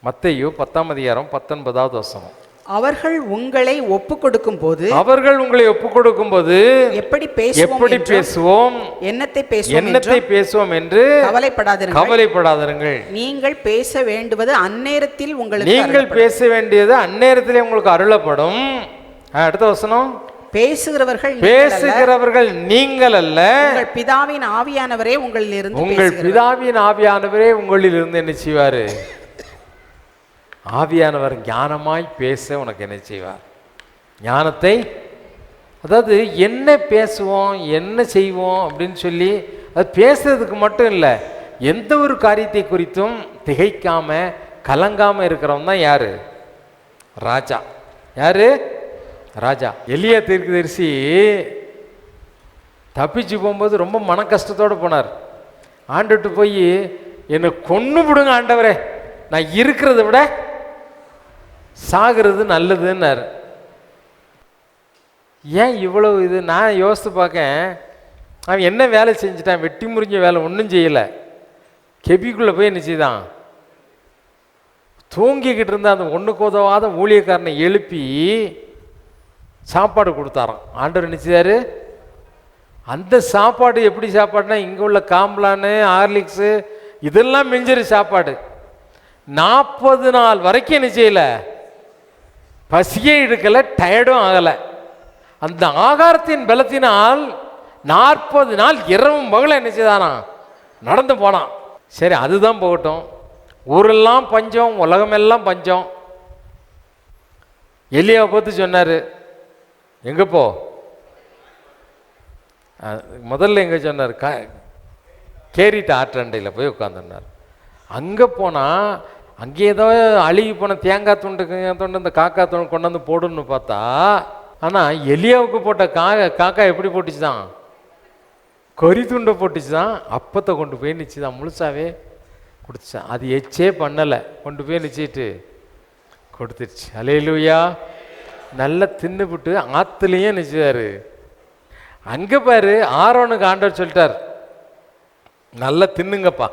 மத்தேயு 10ஆம் அதிகாரம் 19ஆவது வசனம். அவர்கள் உங்களை ஒப்பு கொடுக்கும் போது எப்படி பேசுவோம், என்னத்தை பேசுவோம் என்று கவலைப்படாதீர்கள். நீங்கள் பேச வேண்டியது அந்நேரத்தில் உங்களுக்கு அருளப்படும். அடுத்த வசனம், பேசுகிறவர்கள் நீங்கள் அல்ல, உங்கள் பிதாவின் ஆவியானவரே உங்களிலிருந்து என்ன செய்வாரு? ஆவியானவர் ஞானமாய் பேச உனக்கு என்ன செய்வார்? ஞானத்தை, அதாவது என்ன பேசுவோம் என்ன செய்வோம் அப்படின்னு சொல்லி அது பேசுறதுக்கு மட்டும் இல்லை, எந்த ஒரு காரியத்தை குறித்தும் திகைக்காம கலங்காம இருக்கிறவன் தான் யாரு? ராஜா. யாரு? ராஜா. எலியா தீர்க்கதரிசி தப்பிச்சு போகும்போது ரொம்ப மன கஷ்டத்தோடு போனார். ஆண்டுட்டு போய் என்னை கொன்னு விடுங்க ஆண்டவரே, நான் இருக்கிறத விட சாகிறது நல்லதுன்னார். ஏன் இவ்வளவு இது? நான் யோசித்து பார்க்கேன், அவன் என்ன வேலை செஞ்சுட்டான்? வெட்டி முறிஞ்ச வேலை ஒன்றும் செய்யலை. கெபிக்குள்ளே போய் என்ன செய்தான்? தூங்கிக்கிட்டு இருந்த அந்த ஒன்றுக்கு உதவாத ஊழியக்காரனை எழுப்பி சாப்பாடு கொடுத்தாராம். ஆண்டவர் நினைச்சாரு. அந்த சாப்பாடு எப்படி சாப்பாடுனா, இங்கே உள்ள காம்ப்ளானு ஹார்லிக்ஸு இதெல்லாம் மிஞ்சிரு சாப்பாடு. 40 நாள் வரைக்கும் என்ன செய்யலை, பசியே எடுக்கலை, டயர்டும் ஆகலை. அந்த ஆகாரத்தின் பலத்தினால் 40 நாள் இரவும் பகல என்ன செய்தானா நடந்து போனான். சரி, அதுதான் போகட்டும். ஊரெல்லாம் பஞ்சம், உலகமெல்லாம் பஞ்சம். எலியாவை பார்த்து சொன்னார், எங்கே போ? முதல்ல எங்கே சொன்னார்? கேரிட்டு ஆற்றண்டையில் போய் உட்காந்துருந்தார். அங்கே போனால் அங்கே ஏதோ அழுகி போன தேங்காய் துண்டு இந்த காக்கா துண்டு கொண்டு வந்து போடுன்னு பார்த்தா, ஆனால் எலியாவுக்கு போட்ட காக்கா எப்படி போட்டுச்சு தான்? கறி துண்டை போட்டுச்சு தான். அப்பத்தை கொண்டு போய் நிச்சு தான் முழுசாவே கொடுத்துச்சான். அது எச்சே பண்ணலை, கொண்டு போய் நிச்சிட்டு கொடுத்துருச்சு. அல்லேலூயா. நல்லா தின்னுபிட்டு ஆற்றுலையும் நிச்சயாரு. அங்கே பாரு, ஆரோனுக்கு ஆண்டவர் சொல்லிட்டார், நல்லா தின்னுங்கப்பா.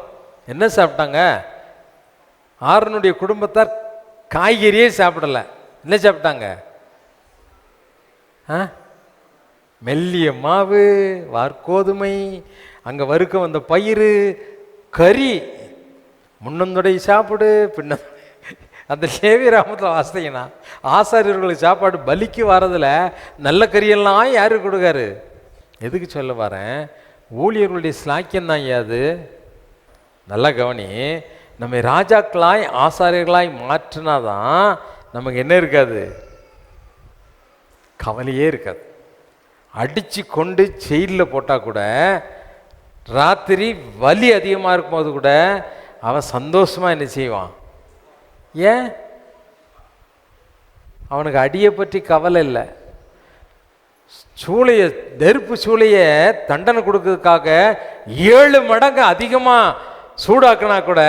என்ன சாப்பிட்டாங்க? ஆரோனுடைய குடும்பத்தார் காய்கறியே சாப்பிடலை. என்ன சாப்பிட்டாங்க? மெல்லிய மாவு, வார்கோதுமை, அங்கே வறுக்க வந்த பயிறு, கறி. முன்னந்தொடை சாப்பிடு, பின்ன அந்த லேவி ராமத்தில் வாசித்தீங்கன்னா ஆசாரியர்களுக்கு சாப்பாடு பலிக்கு வரதில் நல்ல கறியெல்லாம் யாரு கொடுக்காரு? எதுக்கு சொல்ல வரேன்? ஊழியர்களுடைய ஸ்லாக்கியம் தான் யாது. நல்லா கவனி. நம்ம ராஜாக்களாய் ஆசாரியர்களாய் மாற்றினாதான் நமக்கு என்ன இருக்காது? கவலையே இருக்காது. அடித்து கொண்டு ஜெயிலில் போட்டால் கூட, ராத்திரி வலி அதிகமாக இருக்கும்போது கூட அவன் சந்தோஷமாக என்ன செய்வான்? ஏன்? அவனுக்கு அடியை பற்றி கவலை இல்லை. சூளைய, நெருப்பு சூளையை தண்டனை கொடுக்கறதுக்காக 7 மடங்கு அதிகமாக சூடாக்கினா கூட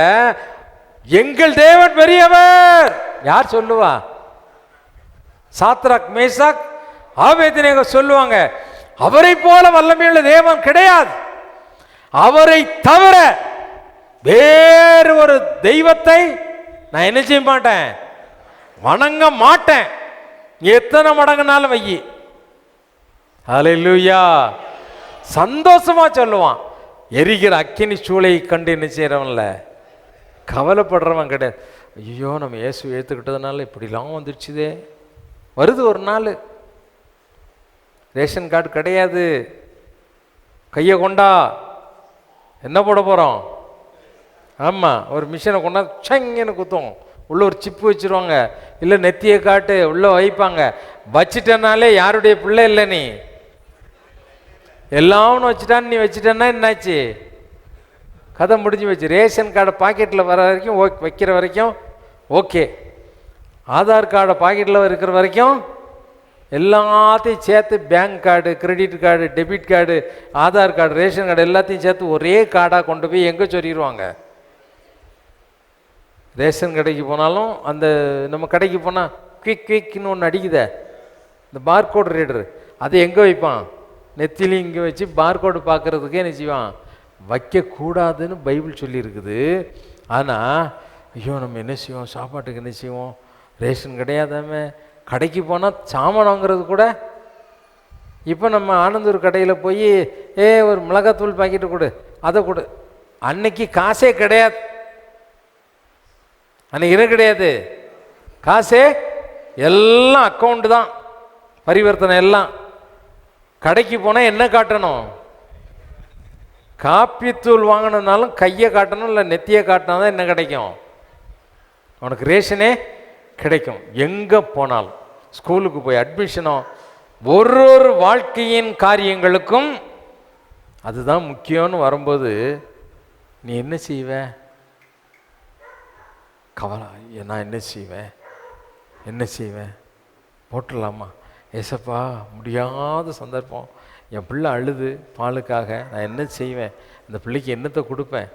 எங்கள் தேவன் பெரியவர். யார் சொல்லுவா? சாத்ராக், மேசாக், ஆபேத்நேகோ சொல்லுவாங்க, அவரை போல வல்லமையுள்ள தேவன் கிடையாது, அவரை தவிர வேறு ஒரு தெய்வத்தை நான் என்ன செய்ய மாட்டேன், வணங்க மாட்டேன். எத்தனை மடங்குனாலும் வையி. ஹல்லேலூயா. சந்தோஷமா சொல்லுவான். எரிகிற அக்கினி சூளை கண்டு என்ன செய்யறவன்ல கவலைப்படுறவன் கிடையாது. ஐயோ, நம்ம இயேசு ஏற்றுக்கிட்டதுனால இப்படிலாம் வந்துடுச்சுதே. வருது ஒரு நாள், ரேஷன் கார்டு கிடையாது, கையை கொண்டா என்ன போட போகிறோம்? ஆமாம், ஒரு மிஷினை கொண்டா சங்கன்னு குத்தும், உள்ளே ஒரு சிப்பு வச்சுருவாங்க, இல்லை நெத்தியை காட்டு உள்ளே வைப்பாங்க. வச்சுட்டனாலே யாருடைய பிள்ளை இல்லை, நீ எல்லாம்னு வச்சுட்டான்னு நீ வச்சுட்டேன்னா என்னாச்சு? கதை முடிஞ்சு வச்சு. ரேஷன் கார்டை பாக்கெட்டில் வர வரைக்கும் வைக்கிற வரைக்கும் ஓகே, ஆதார் கார்டை பாக்கெட்டில் இருக்கிற வரைக்கும் எல்லாத்தையும் சேர்த்து bank card, credit card, debit card, Aadhaar card, ration card எல்லாத்தையும் சேர்த்து ஒரே கார்டாக கொண்டு போய் எங்கே சொல்லிடுவாங்க? ரேஷன் கடைக்கு போனாலும் அந்த நம்ம கடைக்கு போனால் குவிக்னு ஒன்று அடிக்குதே, இந்த பார்கோடு ரீடரு, அதை எங்கே வைப்பான்? நெத்திலையும் இங்கே வச்சு பார்கோடு பார்க்குறதுக்கே என்ன செய்வான்? வைக்கக்கூடாதுன்னு பைபிள் சொல்லியிருக்குது. ஆனால் ஐயோ, நம்ம என்ன செய்வோம்? சாப்பாட்டுக்கு என்ன செய்வோம்? ரேஷன் கிடையாதாமே, கடைக்கு போனால் சாமான் வாங்குறது கூட. இப்போ நம்ம ஆனந்தூர் கடையில் போய் ஒரு மிளகாத்தூள் பாக்கெட்டு கொடு, அதை கொடு. அன்னைக்கு காசே கிடையாது, அன்னைக்கு என்ன கிடையாது, காசே எல்லாம் அக்கௌண்ட்டு தான், பரிவர்த்தனை எல்லாம். கடைக்கு போனால் என்ன காட்டணும், காப்பித்தூள் வாங்கினாலும் கையை காட்டணும், இல்லை நெத்தியை காட்டினா தான் என்ன கிடைக்கும், உனக்கு ரேஷனே கிடைக்கும். எங்கே போனாலும், ஸ்கூலுக்கு போய் அட்மிஷனோ, ஒரு வாழ்க்கையின் காரியங்களுக்கும் அதுதான் முக்கியம்னு வரும்போது நீ என்ன செய்வ, கவலை, நான் என்ன செய்வேன் போட்டுடலாமா, ஏசப்பா முடியாத சந்தர்ப்பம், என் பிள்ளை அழுது பாலுக்காக, நான் என்ன செய்வேன், அந்த பிள்ளைக்கு என்னத்தை கொடுப்பேன்,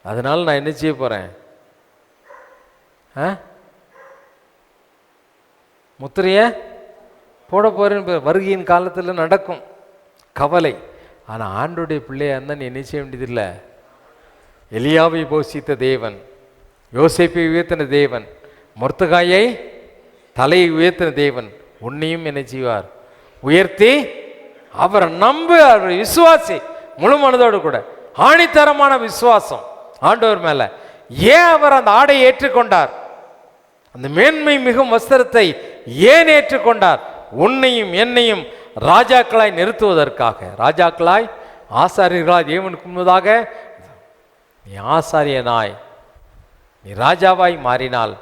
அதனால் நான் என்ன செய்ய போகிறேன், முத்திரைய போட போகிறேன்னு வருகையின் காலத்தில் நடக்கும் கவலை. ஆனால் ஆண்டோடைய பிள்ளையா இருந்தால் நீ என்ன செய்ய வேண்டியதில்லை. எலியாவை போஷித்த தேவன், யோசேப்பை உயர்த்தின தேவன், மொர்தெகாயை தலையை உயர்த்தின தேவன் உன்னையும் என்ன செய்வார், உயர்த்தி அவரை நம்பு, அவர் விசுவாசி, முழு மனதோடு கூட ஆணித்தரமான விசுவாசம் ஆண்டவர் மேல. ஏன் அவர் அந்த ஆடையை ஏற்றுக்கொண்டார், அந்த மேன்மை மிகும் வஸ்திரத்தை ஏன் ஏற்றுக்கொண்டார், உன்னையும் என்னையும் ராஜாக்களாய் நிறுத்துவதற்காக. ராஜாக்களாய் ஆசாரியர்களாய் தேவனுக்கு முன்பதாக நீ ஆசாரியனாய் நீ ராஜாவாய் மாறினால்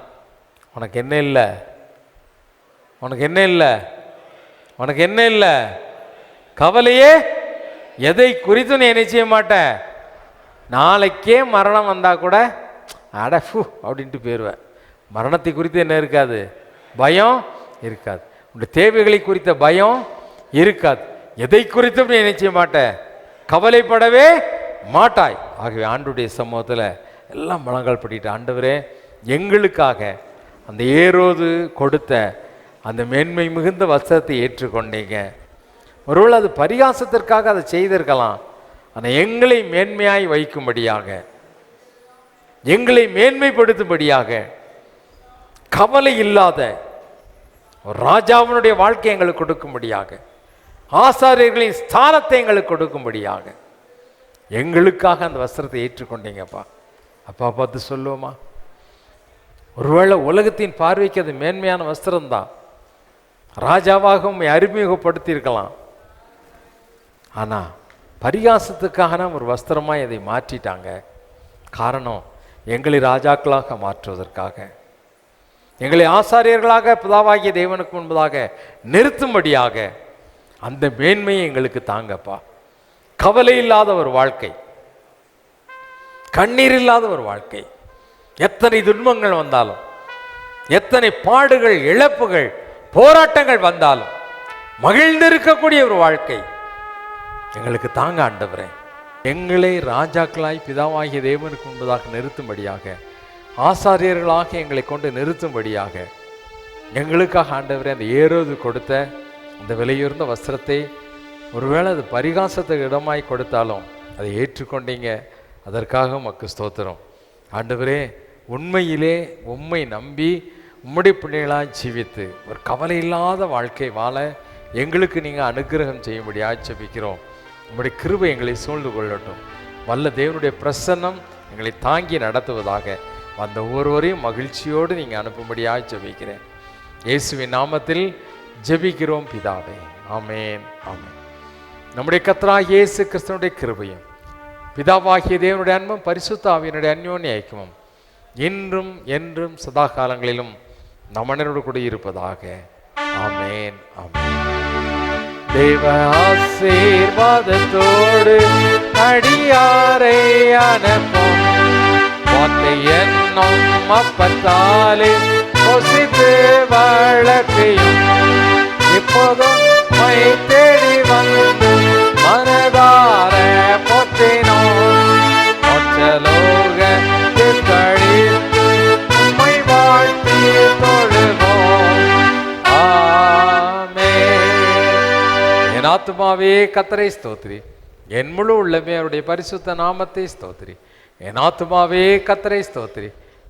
உனக்கு என்ன இல்லை, உனக்கு என்ன இல்லை, உனக்கு என்ன இல்லை, கவலையே எதை குறித்து நீ என்ன செய்ய மாட்டேன். நாளைக்கே மரணம் வந்தால் கூட அடஃபு அப்படின்ட்டு போயிடுவேன். மரணத்தை குறித்து என்ன இருக்காது, பயம் இருக்காது. உன்னுடைய தேவைகளை குறித்த பயம் இருக்காது. எதை குறித்தும் நீ என்ன செய்ய மாட்டேன், கவலைப்படவே மாட்டாய். ஆகவே ஆண்டுடைய சமூகத்தில் எல்லாம் முழங்கால் படிட்டு, ஆண்டவரே எங்களுக்காக அந்த ஏரோது கொடுத்த அந்த மேன்மை மிகுந்த வஸ்திரத்தை ஏற்றுக்கொண்டீங்க. ஒருவேளை அது பரிகாசத்திற்காக அதை செய்திருக்கலாம். ஆனால் எங்களை மேன்மையாய் வைக்கும்படியாக, எங்களை மேன்மைப்படுத்தும்படியாக, கவலை இல்லாத ஒரு ராஜாவினுடைய வாழ்க்கை எங்களுக்கு கொடுக்கும்படியாக, ஆசாரியர்களின் ஸ்தானத்தை எங்களுக்கு கொடுக்கும்படியாக எங்களுக்காக அந்த வஸ்திரத்தை ஏற்றுக்கொண்டீங்கப்பா. அப்பா பார்த்து சொல்லுவோமா, ஒருவேளை உலகத்தின் பார்வைக்கு அது மேன்மையான வஸ்திரம்தான், ராஜாவாக உண்மை அறிமுகப்படுத்தியிருக்கலாம். ஆனால் பரிகாசத்துக்காக ஒரு வஸ்திரமாக இதை மாற்றிட்டாங்க. காரணம், எங்களை ராஜாக்களாக மாற்றுவதற்காக, எங்களை ஆசாரியர்களாக பிதாவாகிய தேவனுக்கு முன்பதாக நிறுத்தும்படியாக அந்த மேன்மையை எங்களுக்கு தாங்கப்பா. கவலை இல்லாத ஒரு வாழ்க்கை, கண்ணீர் இல்லாத ஒரு வாழ்க்கை, எத்தனை துன்பங்கள் வந்தாலும், எத்தனை பாடுகள், இழப்புகள், போராட்டங்கள் வந்தாலும் மகிழ்ந்திருக்கக்கூடிய ஒரு வாழ்க்கை எங்களுக்கு தாங்க ஆண்டவரே. எங்களை ராஜாக்களாய் பிதாவாகிய தேவனுக்கு முன்பதாக நிறுத்தும்படியாக, ஆசாரியர்களாக எங்களை கொண்டு நிறுத்தும்படியாக எங்களுக்காக ஆண்டவரே அந்த ஏரோது கொடுத்த அந்த விலையுயர்ந்த வஸ்திரத்தை, ஒருவேளை அது பரிகாசத்துக்கு இடமாய் கொடுத்தாலும் அதை ஏற்றுக்கொண்டீங்க. அதற்காக உமக்கு ஸ்தோத்திரம் ஆண்டவரே. உண்மையிலே உம்மை நம்பி உம்முடைய பிள்ளைகளாக ஜீவித்து ஒரு கவலை இல்லாத வாழ்க்கை வாழ எங்களுக்கு நீங்கள் அனுக்கிரகம் செய்யும்படியாக ஜெபிக்கிறோம். உம்முடைய கிருபை எங்களை சூழ்ந்து கொள்ளட்டும். வல்ல தேவனுடைய பிரசன்னம் எங்களை தாங்கி நடத்துவதாக வந்த ஒவ்வொருவரையும் மகிழ்ச்சியோடு நீங்கள் அனுப்பும்படியாக ஜெபிக்கிறேன். இயேசுவின் நாமத்தில் ஜெபிக்கிறோம் பிதாவே, ஆமேன், ஆமேன். நம்முடைய கர்த்தராகிய இயேசு கிறிஸ்துவினுடைய கிருபையும் பிதாவாகிய தேவனுடைய அன்பும் பரிசுத்த ஆவியினுடைய அந்யோன்ய ஐக்கியமும் இன்றும் என்றும் சதா காலங்களிலும் நம்மனோடு கூட இருப்பதாக. ஆமேன், ஆமேன். தேவ ஆசீர்வாதத்தோடு அடியாரை அனுப்பும் வார்த்தை என்னும் அப்பத்தாலே பொசித்து வளர்த்தையும் இப்போதும் மை தேடி வந்து மனதார போற்றினோம். மோட்சலோகத்தில் கழித்து உம்மை வாழ்த்தி தொழுவோம். ஆமென். என் ஆத்துமாவே கர்த்தரை ஸ்தோத்திரி, என் முழு உள்ளமே அவருடைய பரிசுத்த நாமத்தை ஸ்தோத்திரி. என் ஆத்துமாவே கர்த்தரை ஸ்தோத்திரி,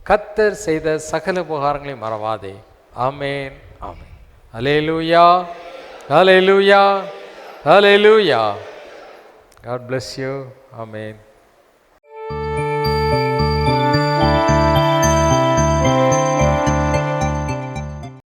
கர்த்தர் செய்த சகல உபகாரங்களை மறவாதே. ஆமென், ஆமென். ஹல்லேலூயா, ஹல்லேலூயா, ஹல்லேலூயா. God bless you. Amen.